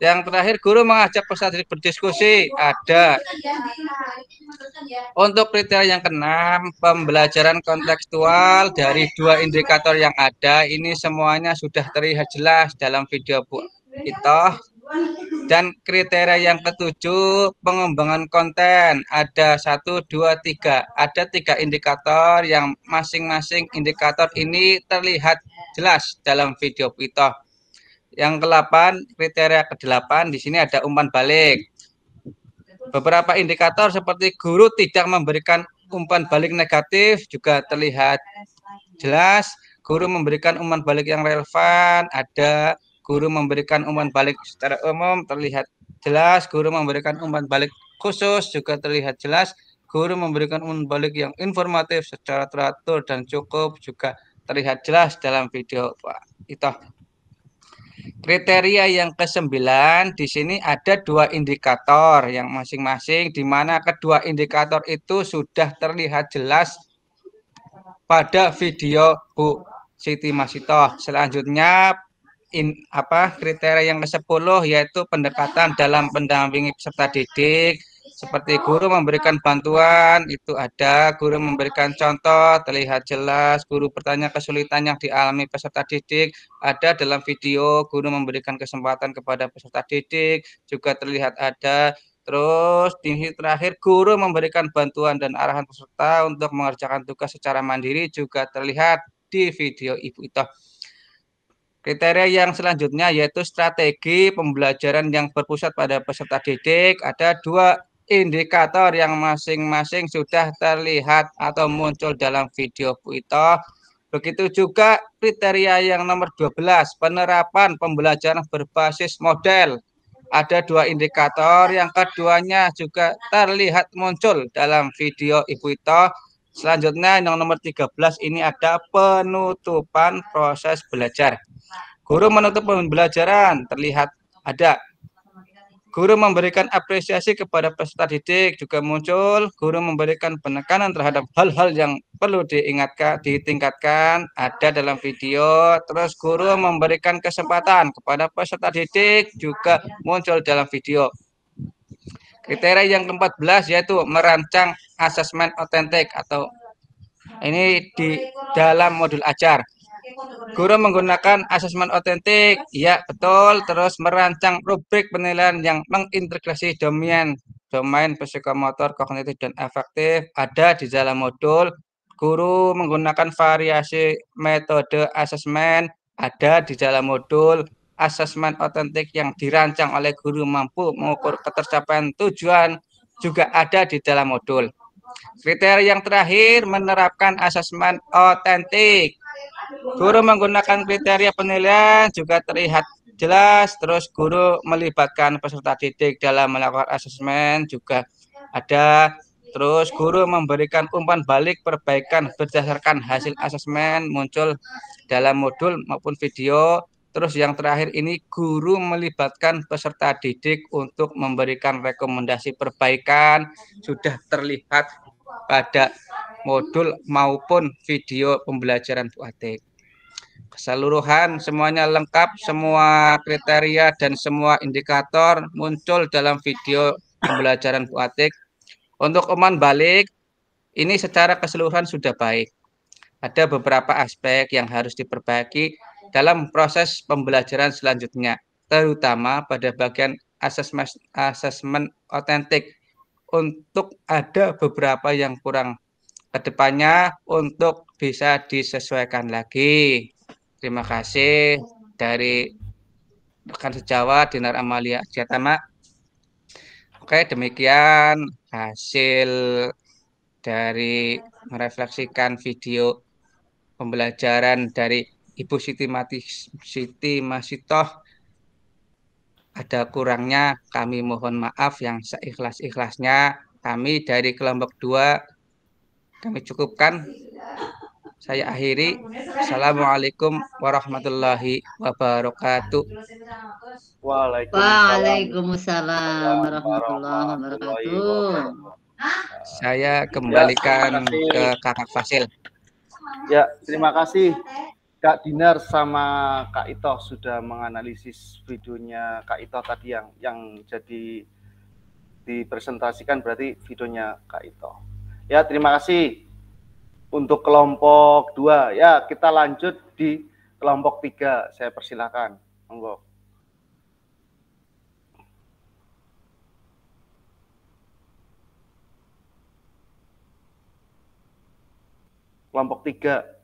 Yang terakhir, guru mengajak peserta didik berdiskusi. Ada. Untuk kriteria yang keenam, pembelajaran kontekstual dari 2 indikator yang ada. Ini semuanya sudah terlihat jelas dalam video Bu Itoh. Dan kriteria yang ketujuh, pengembangan konten. Ada 1, 2, 3. Ada 3 indikator yang masing-masing indikator ini terlihat jelas dalam video Bu Itoh. Yang ke-8, kriteria ke-8, di sini ada umpan balik. Beberapa indikator seperti guru tidak memberikan umpan balik negatif juga terlihat jelas. Guru memberikan umpan balik yang relevan, ada. Guru memberikan umpan balik secara umum terlihat jelas. Guru memberikan umpan balik khusus juga terlihat jelas. Guru memberikan umpan balik yang informatif secara teratur dan cukup juga terlihat jelas dalam video Pak Itoh. Kriteria yang ke-9, di sini ada 2 indikator yang masing-masing di mana kedua indikator itu sudah terlihat jelas pada video Bu Siti Masitoh. Selanjutnya kriteria yang ke-10 yaitu pendekatan dalam pendampingi peserta didik. Seperti guru memberikan bantuan, itu ada. Guru memberikan contoh, terlihat jelas. Guru bertanya kesulitan yang dialami peserta didik, ada dalam video. Guru memberikan kesempatan kepada peserta didik, juga terlihat ada. Terus di terakhir, guru memberikan bantuan dan arahan peserta untuk mengerjakan tugas secara mandiri, juga terlihat di video Ibu Itoh. Kriteria yang selanjutnya yaitu strategi pembelajaran yang berpusat pada peserta didik. Ada 2 indikator yang masing-masing sudah terlihat atau muncul dalam video Bu Itoh. Begitu juga kriteria yang nomor 12, penerapan pembelajaran berbasis model. Ada 2 indikator, yang keduanya juga terlihat muncul dalam video Ibu Itoh. Selanjutnya yang nomor 13 ini ada penutupan proses belajar. Guru menutup pembelajaran terlihat ada. Guru memberikan apresiasi kepada peserta didik juga muncul. Guru memberikan penekanan terhadap hal-hal yang perlu ditingkatkan, ada dalam video. Terus guru memberikan kesempatan kepada peserta didik juga muncul dalam video. Kriteria yang ke-14 yaitu merancang asesmen otentik, atau ini di dalam modul ajar. Guru menggunakan asesmen otentik, ya betul. Terus merancang rubrik penilaian yang mengintegrasi domain psikomotor, kognitif, dan afektif, ada di dalam modul. Guru menggunakan variasi metode asesmen, ada di dalam modul. Asesmen otentik yang dirancang oleh guru mampu mengukur ketercapaian tujuan juga ada di dalam modul. Kriteria yang terakhir, menerapkan asesmen otentik. Guru menggunakan kriteria penilaian juga terlihat jelas. Terus guru melibatkan peserta didik dalam melakukan asesmen juga ada. Terus guru memberikan umpan balik perbaikan berdasarkan hasil asesmen muncul dalam modul maupun video. Terus yang terakhir ini, guru melibatkan peserta didik untuk memberikan rekomendasi perbaikan sudah terlihat pada modul maupun video pembelajaran Bu Atik. Keseluruhan semuanya lengkap, semua kriteria dan semua indikator muncul dalam video pembelajaran Bu Atik. Untuk umpan balik, ini secara keseluruhan sudah baik. Ada beberapa aspek yang harus diperbaiki dalam proses pembelajaran selanjutnya, terutama pada bagian asesmen otentik. Untuk ada beberapa yang kurang, kedepannya untuk bisa disesuaikan lagi. Terima kasih dari rekan sejawat Dinar Amalia Jatama. Oke, demikian hasil dari merefleksikan video pembelajaran dari Ibu Siti Masitoh. Ada kurangnya kami mohon maaf yang seikhlas-ikhlasnya. Kami dari kelompok 2 kami cukupkan. Saya akhiri. Assalamualaikum warahmatullahi wabarakatuh. Waalaikumsalam warahmatullahi wabarakatuh. Saya kembalikan ke Kakak Fasil. Ya, terima kasih Kak Dinar sama Kak Ito sudah menganalisis videonya Kak Ito tadi yang jadi dipresentasikan, berarti videonya Kak Ito. Ya, terima kasih. Untuk kelompok 2, ya kita lanjut di kelompok 3. Saya persilakan. Monggo. Kelompok 3.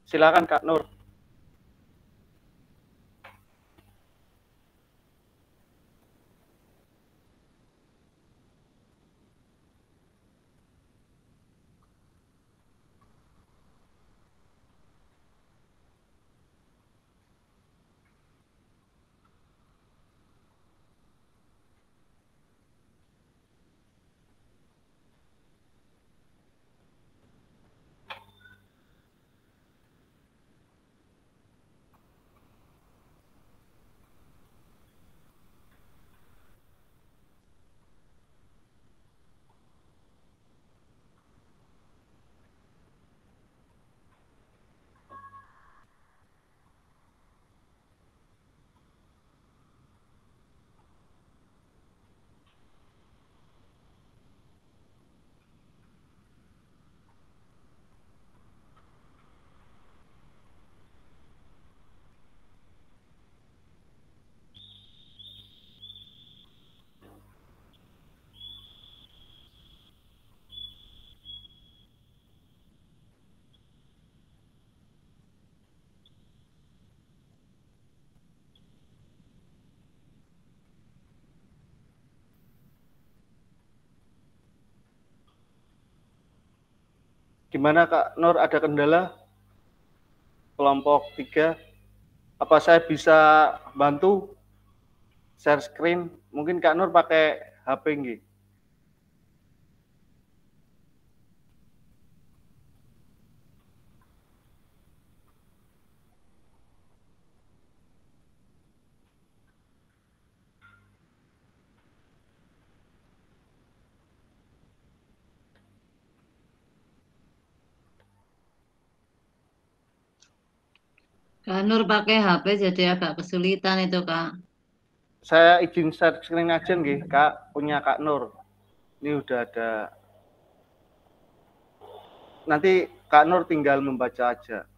Silakan Kak Nur. Gimana Kak Nur, ada kendala? Kelompok 3. Apa saya bisa bantu share screen? Mungkin Kak Nur pakai HP nggih. Kak Nur pakai HP jadi agak kesulitan itu, Kak. Saya izin share screen aja nggih, Kak, punya Kak Nur. Ini udah ada. Nanti Kak Nur tinggal membaca aja.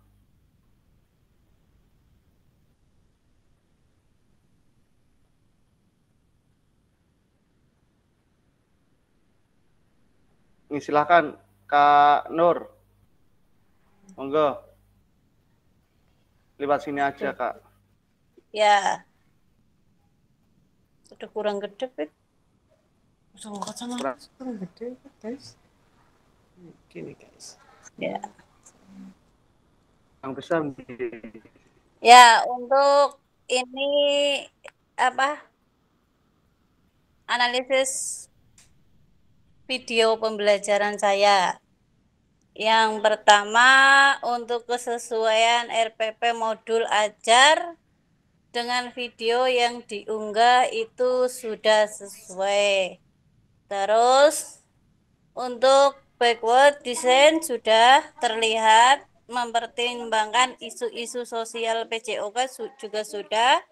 Ini silakan Kak Nur. Monggo. Lewat sini aja, Kak. Ya. Udah kurang gede, Pit. Kurang gede, guys. Gini, guys. Ya. Yang besar. Ya, untuk ini apa? Analisis video pembelajaran saya. Yang pertama, untuk kesesuaian RPP modul ajar dengan video yang diunggah itu sudah sesuai. Terus untuk backward design sudah terlihat, mempertimbangkan isu-isu sosial PJOK juga sudah.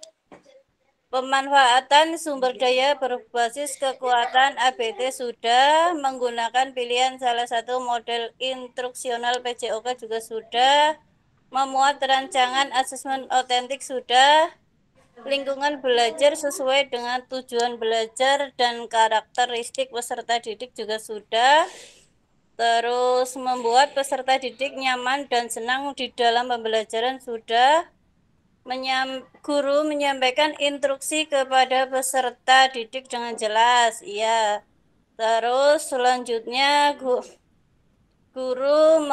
Pemanfaatan sumber daya berbasis kekuatan ABT sudah, menggunakan pilihan salah satu model instruksional PJOK juga sudah, memuat rancangan asesmen otentik sudah, lingkungan belajar sesuai dengan tujuan belajar dan karakteristik peserta didik juga sudah, Terus membuat peserta didik nyaman dan senang di dalam pembelajaran sudah. Guru menyampaikan instruksi kepada peserta didik dengan jelas. Iya. Terus selanjutnya guru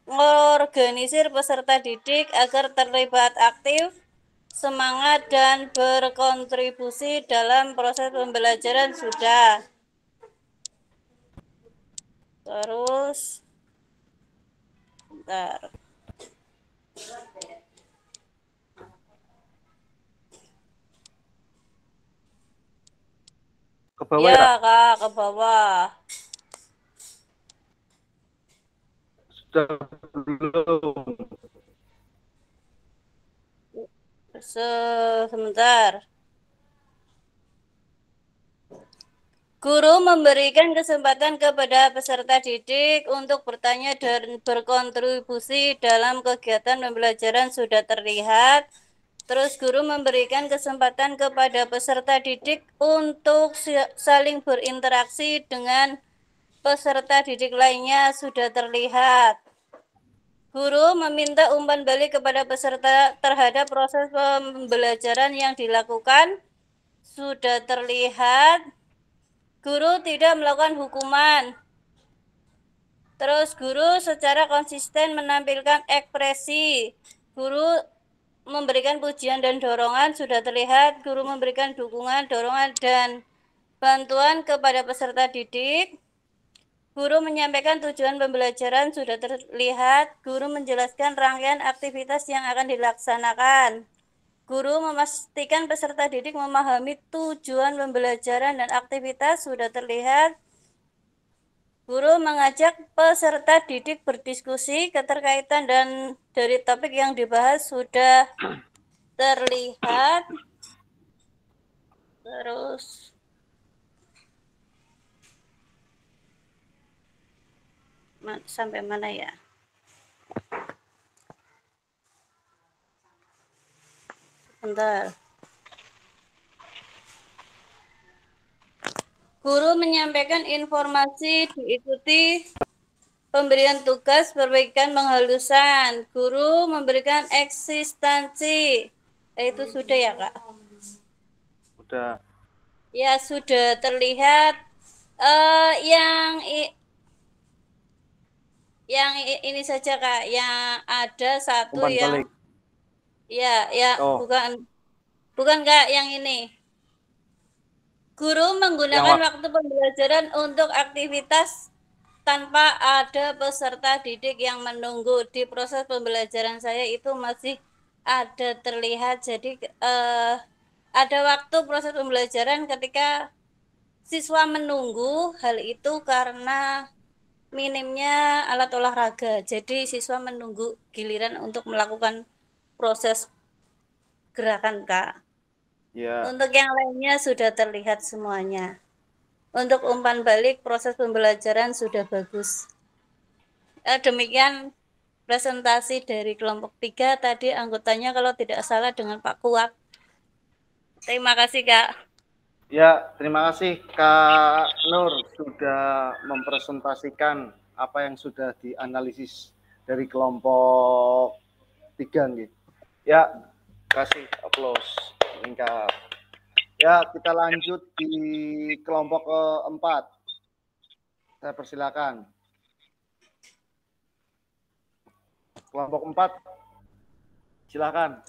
mengorganisir peserta didik agar terlibat aktif, semangat, dan berkontribusi dalam proses pembelajaran sudah. Terus, bentar. Ke bawah ya, ya, Kak, ke bawah. Sudah belum? Sebentar. Guru memberikan kesempatan kepada peserta didik untuk bertanya dan berkontribusi dalam kegiatan pembelajaran sudah terlihat. Terus guru memberikan kesempatan kepada peserta didik untuk saling berinteraksi dengan peserta didik lainnya sudah terlihat. Guru meminta umpan balik kepada peserta terhadap proses pembelajaran yang dilakukan sudah terlihat. Guru tidak melakukan hukuman. Terus guru secara konsisten menampilkan ekspresi. Guru memberikan pujian dan dorongan sudah terlihat. Guru memberikan dukungan, dorongan, dan bantuan kepada peserta didik. Guru menyampaikan tujuan pembelajaran sudah terlihat. Guru menjelaskan rangkaian aktivitas yang akan dilaksanakan. Guru memastikan peserta didik memahami tujuan pembelajaran dan aktivitas sudah terlihat. Guru mengajak peserta didik berdiskusi keterkaitan dan dari topik yang dibahas sudah terlihat. Terus sampai mana ya? Bentar. Guru menyampaikan informasi, diikuti pemberian tugas, perbaikan, penghalusan. Guru memberikan eksistensi. Itu sudah ya, Kak? Sudah. Ya, sudah terlihat. Yang ini saja, Kak. Yang ada satu Umpan yang balik. Ya, bukan Kak, yang ini. Guru menggunakan waktu pembelajaran untuk aktivitas tanpa ada peserta didik yang menunggu. Di proses pembelajaran saya itu masih ada terlihat. Jadi ada waktu proses pembelajaran ketika siswa menunggu. Hal itu karena minimnya alat olahraga. Jadi siswa menunggu giliran untuk melakukan proses gerakan, Kak. Ya. Untuk yang lainnya sudah terlihat semuanya. Untuk umpan balik proses pembelajaran sudah bagus. Demikian presentasi dari kelompok 3 tadi anggotanya kalau tidak salah dengan Pak Kuat. Terima kasih, Kak. Ya, terima kasih Kak Nur sudah mempresentasikan apa yang sudah dianalisis dari kelompok 3 nih. Ya, kasih aplaus lengkap. Ya, kita lanjut di kelompok keempat. Saya persilakan. Kelompok 4, silakan.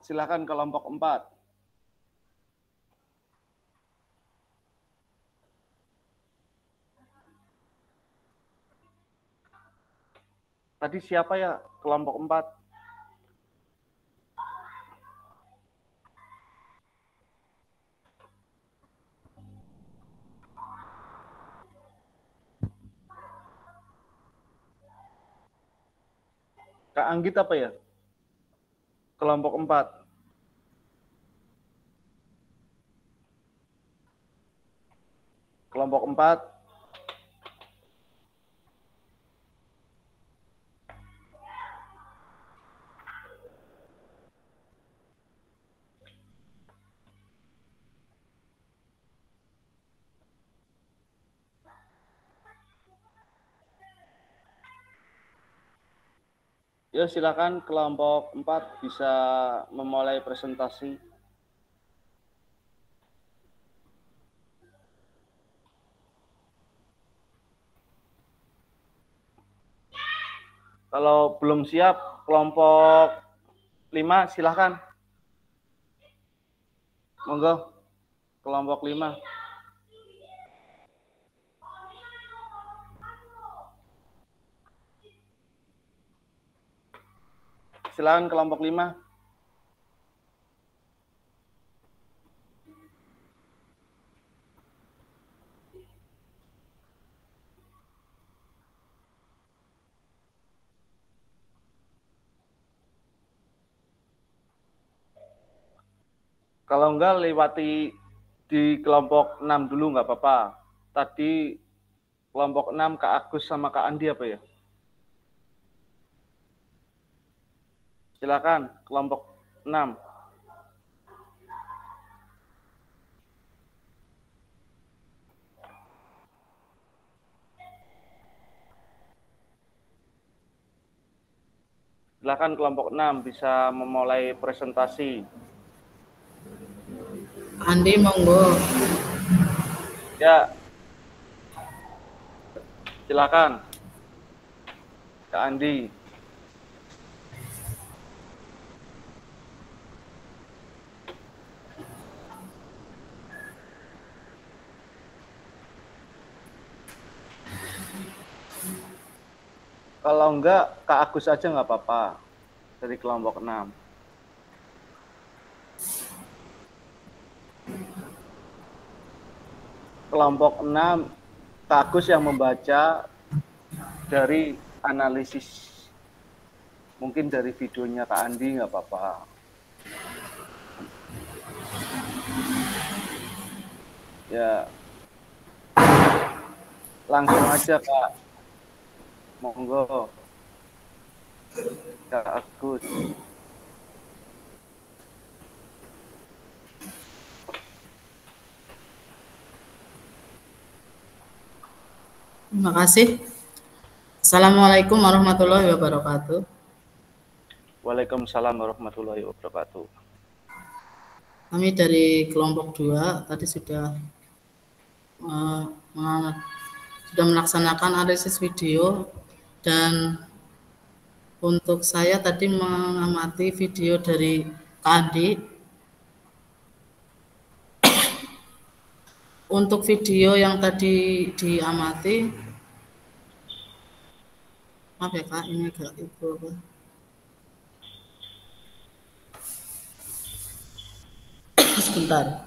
Silakan kelompok 4. Tadi siapa ya kelompok 4? Kak Anggit apa ya? Kelompok 4. Kelompok 4. Ya, silakan kelompok 4 bisa memulai presentasi. Kalau belum siap, kelompok 5 silakan. Monggo, kelompok 5. Silakan kelompok 5. Kalau enggak, lewati di kelompok 6 dulu nggak apa-apa. Tadi kelompok 6 Kak Agus sama Kak Andi apa ya? Silakan kelompok 6. Silakan kelompok 6 bisa memulai presentasi. Andi, monggo. Ya. Silakan. Kak Andi. Kalau enggak, Kak Agus aja nggak apa-apa dari kelompok 6. Kelompok 6, Kak Agus yang membaca dari analisis. Mungkin dari videonya Kak Andi nggak apa-apa. Ya, langsung aja Kak. Monggo. Kak Agus. Terima kasih. Assalamualaikum warahmatullahi wabarakatuh. Waalaikumsalam warahmatullahi wabarakatuh. Kami dari kelompok 2 tadi sudah melaksanakan analisis video, dan untuk saya tadi mengamati video dari Kak Andi. Untuk video yang tadi diamati, maaf ya Kak, ini agak ibu apa? Sebentar.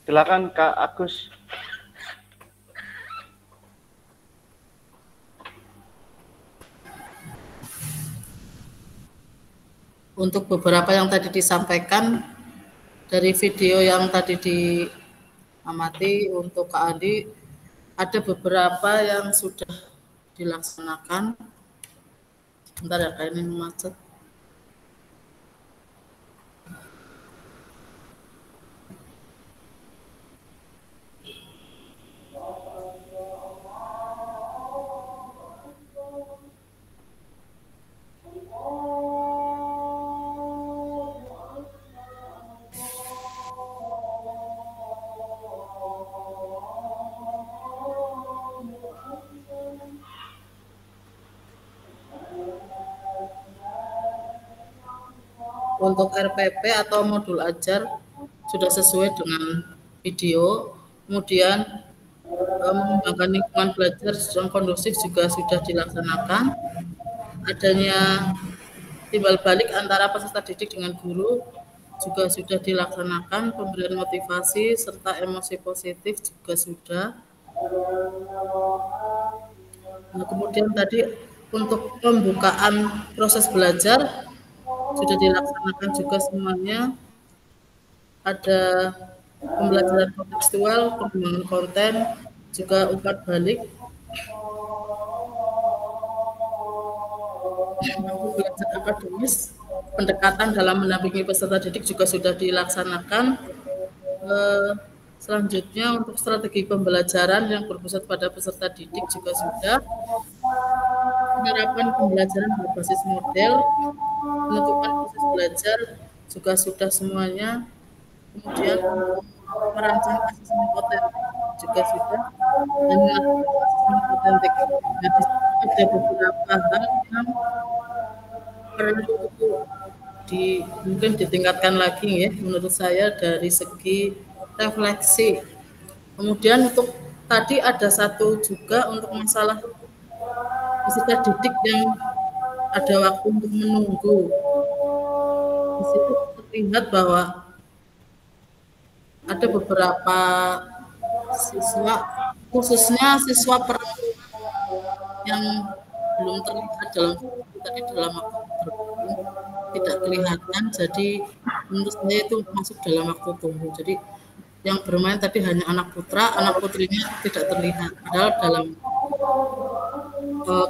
Silakan Kak Agus. Untuk beberapa yang tadi disampaikan dari video yang tadi diamati, untuk Kak Andi ada beberapa yang sudah dilaksanakan. Bentar ya Kak, ini macet. untuk RPP atau modul ajar sudah sesuai dengan video. Kemudian mengembangkan lingkungan belajar yang kondusif juga sudah dilaksanakan. Adanya timbal balik antara peserta didik dengan guru juga sudah dilaksanakan. Pemberian motivasi serta emosi positif juga sudah. Nah, kemudian tadi untuk pembukaan proses belajar sudah dilaksanakan juga semuanya. Ada pembelajaran kontekstual, pengembangan konten, juga umpan balik. Belajar akademis, pendekatan dalam mendampingi peserta didik juga sudah dilaksanakan. Selanjutnya untuk strategi pembelajaran yang berpusat pada peserta didik juga sudah. Penerapan pembelajaran berbasis model, penentukan proses belajar juga sudah semuanya. Kemudian merancang asesmen otentik juga sudah, dan melakukan asesmen otentik. Jadi ada beberapa hal yang perlu mungkin ditingkatkan lagi ya menurut saya dari segi refleksi. Kemudian untuk tadi ada satu juga untuk masalah peserta didik yang ada waktu untuk menunggu. Di situ terlihat bahwa ada beberapa siswa, khususnya siswa perempuan yang belum terlihat dalam waktu bertemu, tidak kelihatan. Jadi menurut saya itu masuk dalam waktu tunggu. Jadi yang bermain tadi hanya anak putra, anak putrinya tidak terlihat. Padahal dalam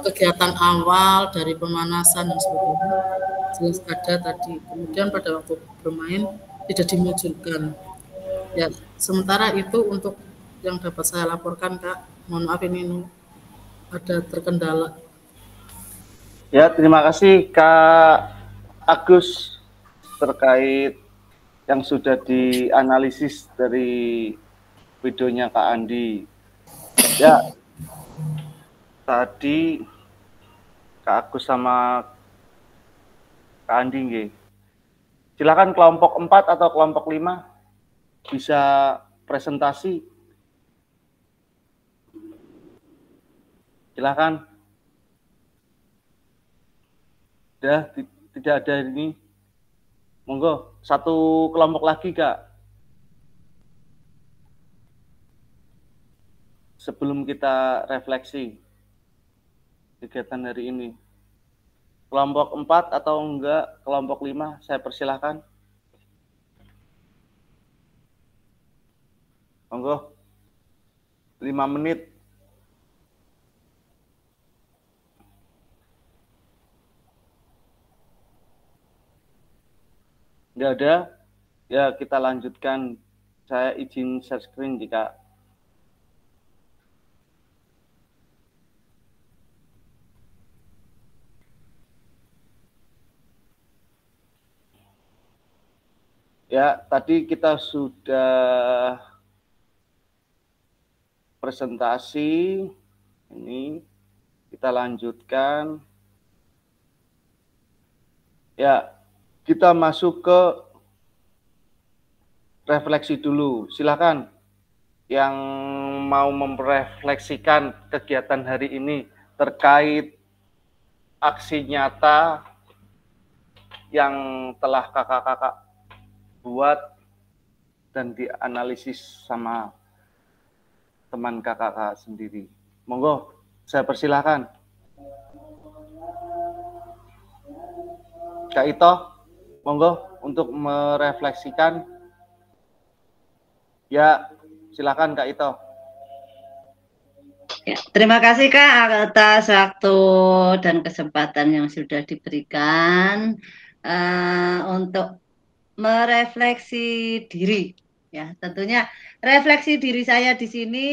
kegiatan awal dari pemanasan dan sebagainya jelas ada tadi. Kemudian pada waktu bermain tidak dimunculkan. Ya, sementara itu untuk yang dapat saya laporkan, Kak. Mohon maaf ini ada terkendala. Ya, terima kasih Kak Agus terkait yang sudah dianalisis dari videonya Kak Andi. Ya, tadi Kak Agus sama Kak Andi nggih. Silakan kelompok 4 atau kelompok 5 bisa presentasi. Silakan. Udah tidak ada ini. Monggo, satu kelompok lagi, Kak. Sebelum kita refleksi kegiatan hari ini. Kelompok 4 atau enggak, kelompok 5, saya persilahkan. Monggo, 5 menit. Nggak ada? Ya, kita lanjutkan. Saya izin share screen jika ya, tadi kita sudah presentasi. Ini kita lanjutkan. Ya, kita masuk ke refleksi dulu. Silakan yang mau memrefleksikan kegiatan hari ini terkait aksi nyata yang telah kakak-kakak buat dan dianalisis sama teman kakak-kakak sendiri. Monggo, saya persilahkan. Kak Ito, monggo untuk merefleksikan. Ya, silakan Kak Ito. Ya, terima kasih Kak atas waktu dan kesempatan yang sudah diberikan untuk merefleksi diri. Ya, tentunya refleksi diri saya di sini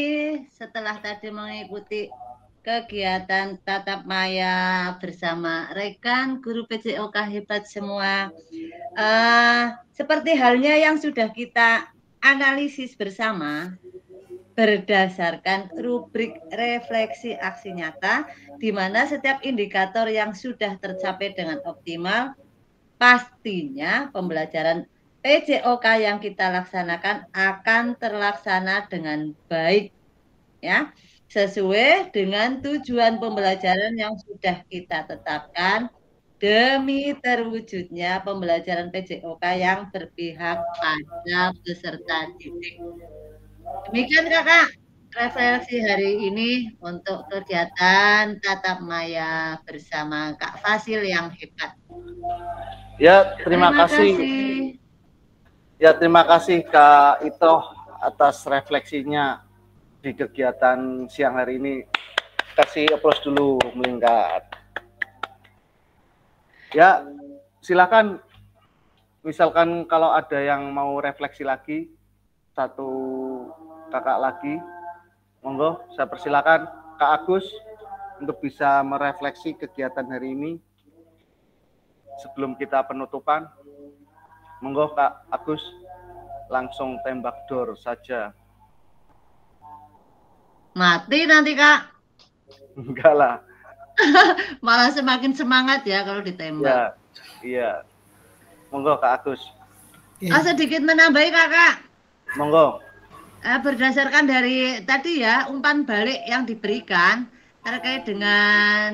setelah tadi mengikuti kegiatan tatap maya bersama rekan guru PJOK hebat semua. Seperti halnya yang sudah kita analisis bersama berdasarkan rubrik refleksi aksi nyata, di mana setiap indikator yang sudah tercapai dengan optimal pastinya pembelajaran PJOK yang kita laksanakan akan terlaksana dengan baik, ya, sesuai dengan tujuan pembelajaran yang sudah kita tetapkan demi terwujudnya pembelajaran PJOK yang berpihak pada peserta didik. Demikian Kakak refleksi hari ini untuk kegiatan tatap maya bersama Kak Fasil yang hebat. Ya, terima kasih. Ya, terima kasih Kak Ito atas refleksinya di kegiatan siang hari ini. Kasih aplaus dulu melingkar. Ya, silakan. Misalkan kalau ada yang mau refleksi lagi, satu kakak lagi, monggo saya persilakan Kak Agus untuk bisa merefleksi kegiatan hari ini sebelum kita penutupan. Monggo Kak Agus, langsung tembak dor saja. Mati nanti Kak. Enggak lah. Malah semakin semangat ya kalau ditembak. Ya, iya. Monggo Kak Agus. Sedikit menambahi Kakak. Monggo. Berdasarkan dari tadi ya umpan balik yang diberikan terkait dengan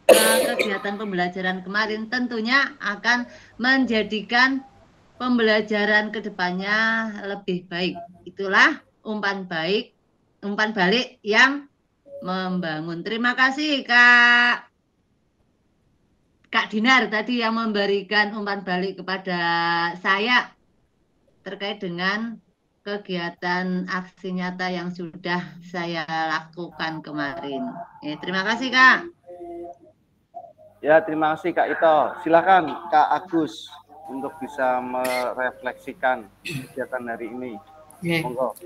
kegiatan pembelajaran kemarin, tentunya akan menjadikan pembelajaran kedepannya lebih baik. Itulah umpan balik yang membangun. Terima kasih Kak Dinar tadi yang memberikan umpan balik kepada saya terkait dengan kegiatan aksi nyata yang sudah saya lakukan kemarin. Terima kasih Kak. Ya, terima kasih Kak Ito. Silakan Kak Agus untuk bisa merefleksikan kegiatan hari ini. Monggo.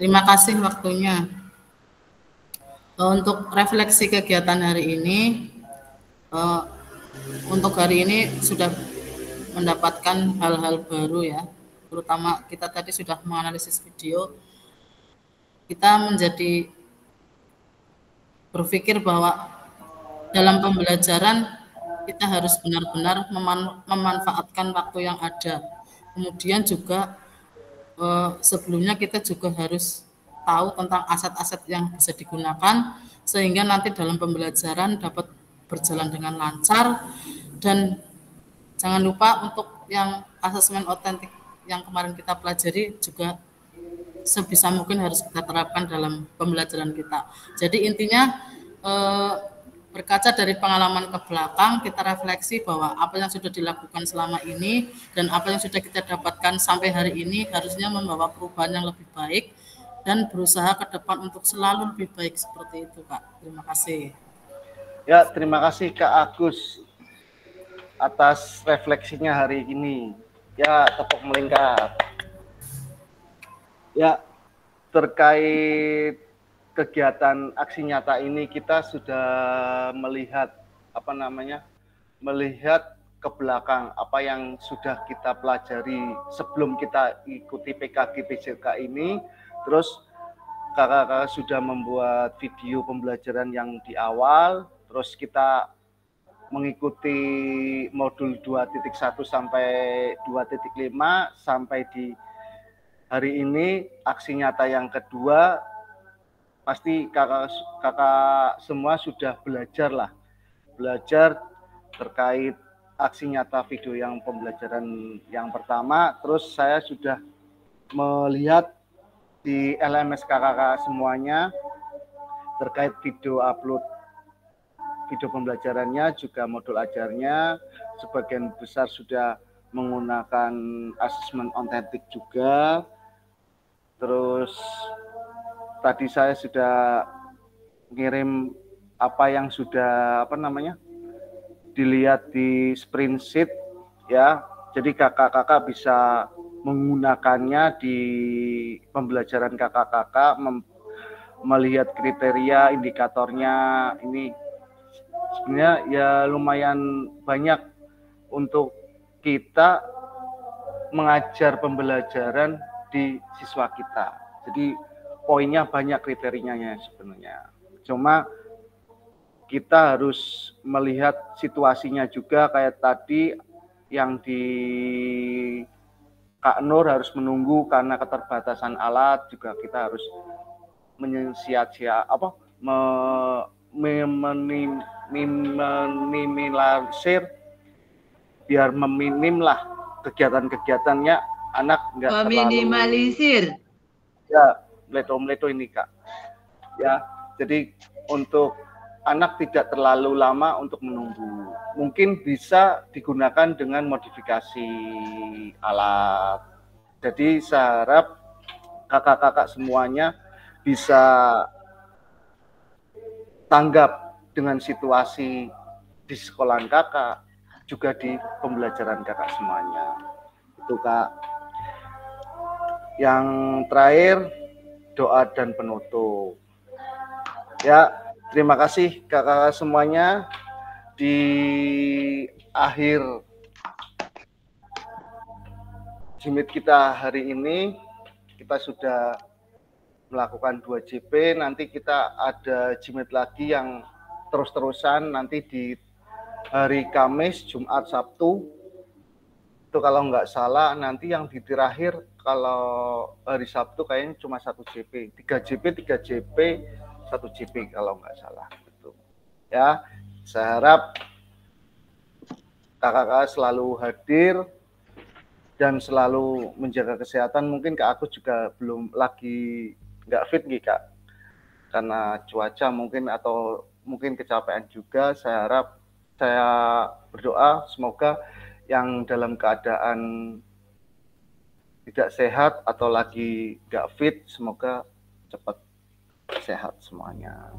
Terima kasih waktunya. Untuk refleksi kegiatan hari ini, untuk hari ini sudah mendapatkan hal-hal baru ya. Terutama kita tadi sudah menganalisis video, kita menjadi berpikir bahwa dalam pembelajaran kita harus benar-benar memanfaatkan waktu yang ada. Kemudian juga sebelumnya kita juga harus tahu tentang aset-aset yang bisa digunakan sehingga nanti dalam pembelajaran dapat berjalan dengan lancar. Dan jangan lupa untuk yang asesmen otentik yang kemarin kita pelajari juga sebisa mungkin harus kita terapkan dalam pembelajaran kita. Jadi intinya berkaca dari pengalaman ke belakang, kita refleksi bahwa apa yang sudah dilakukan selama ini dan apa yang sudah kita dapatkan sampai hari ini harusnya membawa perubahan yang lebih baik dan berusaha ke depan untuk selalu lebih baik seperti itu, Kak. Terima kasih. Ya, terima kasih Kak Agus atas refleksinya hari ini. Ya, tepuk melingkar. Ya, terkait kegiatan aksi nyata ini kita sudah melihat melihat ke belakang apa yang sudah kita pelajari sebelum kita ikuti PKG PJOK ini. Terus kakak-kakak sudah membuat video pembelajaran yang di awal, terus kita mengikuti modul 2.1 sampai 2.5 sampai di hari ini aksi nyata yang kedua. Pasti kakak semua sudah belajar terkait aksi nyata video yang pembelajaran yang pertama. Terus saya sudah melihat di LMS kakak semuanya terkait video upload video pembelajarannya, juga modul ajarnya, sebagian besar sudah menggunakan asesmen otentik juga. Terus tadi saya sudah ngirim apa yang sudah dilihat di spreadsheet ya. Jadi kakak-kakak bisa menggunakannya di pembelajaran kakak-kakak, melihat kriteria indikatornya. Ini sebenarnya ya lumayan banyak untuk kita mengajar pembelajaran di siswa kita. Jadi poinnya banyak kriterianya sebenarnya. Cuma kita harus melihat situasinya juga, kayak tadi yang di Kak Nur harus menunggu karena keterbatasan alat, juga kita harus minimalisir biar meminim lah kegiatan-kegiatannya anak nggak meminimalisir. Ya, meleto-meleto ini Kak. Ya, jadi untuk anak tidak terlalu lama untuk menunggu. Mungkin bisa digunakan dengan modifikasi alat. Jadi saya harap kakak-kakak semuanya bisa tanggap dengan situasi di sekolahan kakak, juga di pembelajaran kakak semuanya. Itu Kak. Yang terakhir, doa dan penutup. Ya, terima kasih kakak-kakak semuanya. Di akhir jimit kita hari ini, kita sudah melakukan 2 JP. Nanti kita ada jimit lagi yang terus-terusan nanti di hari Kamis, Jumat, Sabtu. Itu kalau nggak salah, nanti yang di terakhir kalau hari Sabtu kayaknya cuma 1 JP. 3 JP, 1 JP kalau nggak salah. Gitu. Ya, saya harap kakak-kakak selalu hadir dan selalu menjaga kesehatan. Mungkin Kak Agus juga belum lagi nggak fit nih Kak, karena cuaca mungkin atau mungkin kecapean juga. Saya harap, saya berdoa semoga yang dalam keadaan tidak sehat atau lagi nggak fit, semoga cepat sehat semuanya.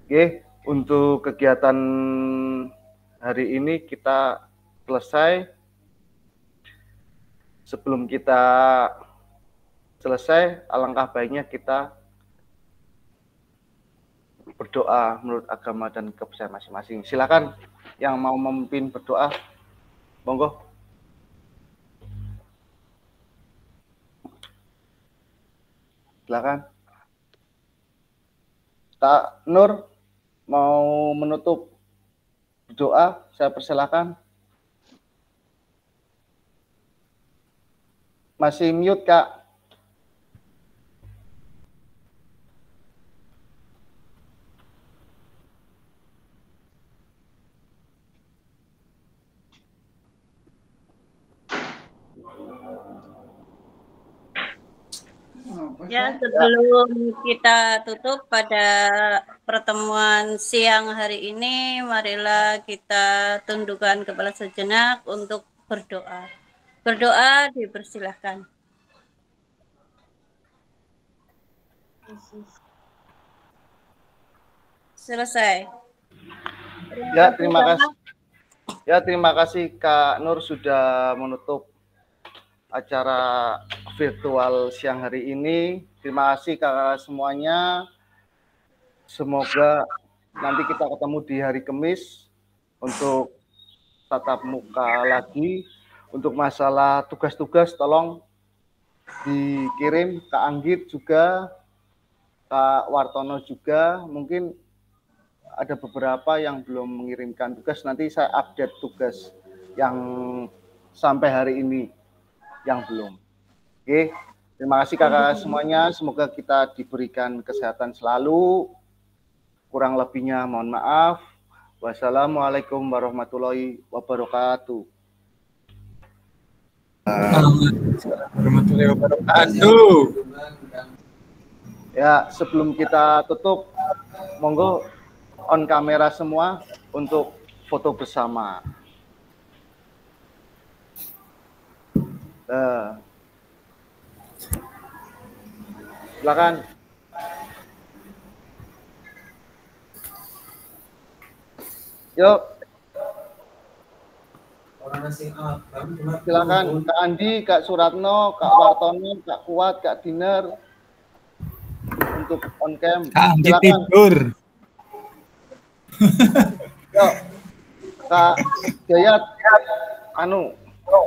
Oke, untuk kegiatan hari ini kita selesai. Sebelum kita selesai, alangkah baiknya kita berdoa menurut agama dan kepercayaan masing-masing. Silakan yang mau memimpin berdoa, monggo. Silakan. Kak Nur mau menutup berdoa, saya persilakan. Masih mute, Kak. Ya, sebelum kita tutup pada pertemuan siang hari ini, marilah kita tundukkan kepala sejenak untuk berdoa. Berdoa dipersilahkan. Selesai. Ya, terima kasih. Ya, terima kasih Kak Nur sudah menutup acara virtual siang hari ini. Terima kasih kakak semuanya. Semoga nanti kita ketemu di hari Kamis untuk tatap muka lagi. Untuk masalah tugas-tugas tolong dikirim Kak Anggit juga, Kak Wartono juga. Mungkin ada beberapa yang belum mengirimkan tugas, nanti saya update tugas yang sampai hari ini yang belum. Oke, terima kasih kakak semuanya. Semoga kita diberikan kesehatan selalu. Kurang lebihnya mohon maaf. Wassalamualaikum warahmatullahi wabarakatuh. Warahmatullahi wabarakatuh. Ya, sebelum kita tutup, monggo on kamera semua untuk foto bersama. Silakan. Yuk. Silakan Kak Andi, Kak Suratno, Kak Wartono, Kak Kuat, Kak Diner untuk on cam. Kak Andi silakan. tidur. Yuk. Kak Jayat, anu,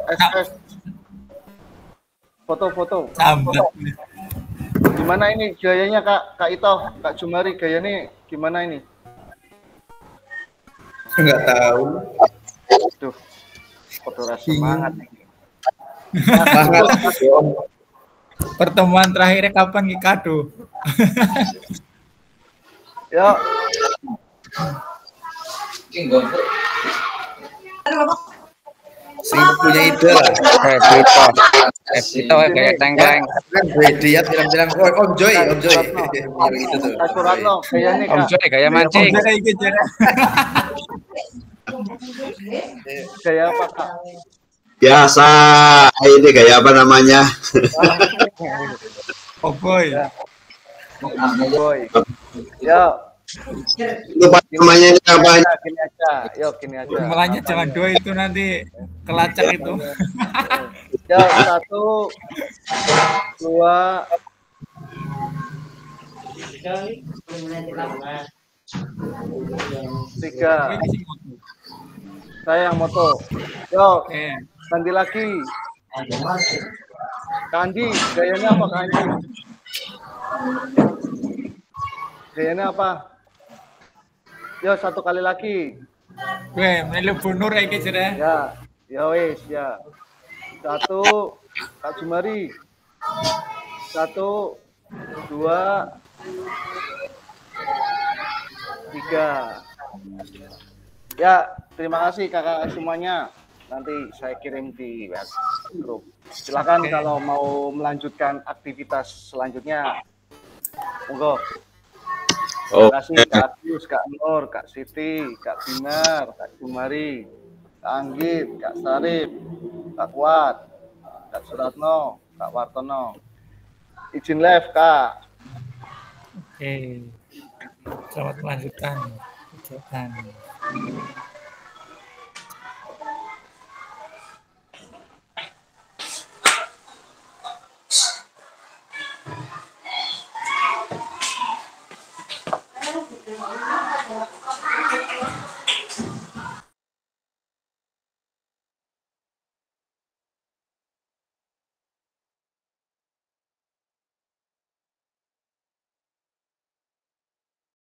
SS. Foto-foto. Gimana ini gayanya Kak Ito, Kak Jumari, gayanya gimana ini? Enggak tahu. Tuh. Kodora semangat. Pertemuan terakhirnya kapan Ki Kado? Yuk. Sing punya ide lah. Kita kayak tengkleng. Dia bilang-bilang, Om Joy. Gitu tuh. Om Joy kayak mancing. Gaya apa, Kak? Biasa, ini gaya apa namanya? Oh boy. Ya. Lupa namanya apa? Gini aja. Yuk, gini aja. Malahnya jangan dua itu nanti kelacak itu. Ya, 1, 2, 3. Saya yang moto. Yo, ganti lagi. Kandi, gayanya apa Kandi? Gayanya apa? Yo, 1 kali lagi. Weh, melu bunur iki jere. Ya, ya wis, ya. 1, Kak Jumari. 1, 2, 3. Ya, terima kasih kakak semuanya. Nanti saya kirim di grup. Silakan kalau mau melanjutkan aktivitas selanjutnya. Monggo. Terima kasih Kak Agus, Kak Nur, Kak Siti, Kak Binar, Kak Jumari, Kak Anggit, Kak Sarip, Kak Kuat, Kak Suratno, Kak Wartono. Izin live, Kak. Oke. Selamat melanjutkan kegiatan.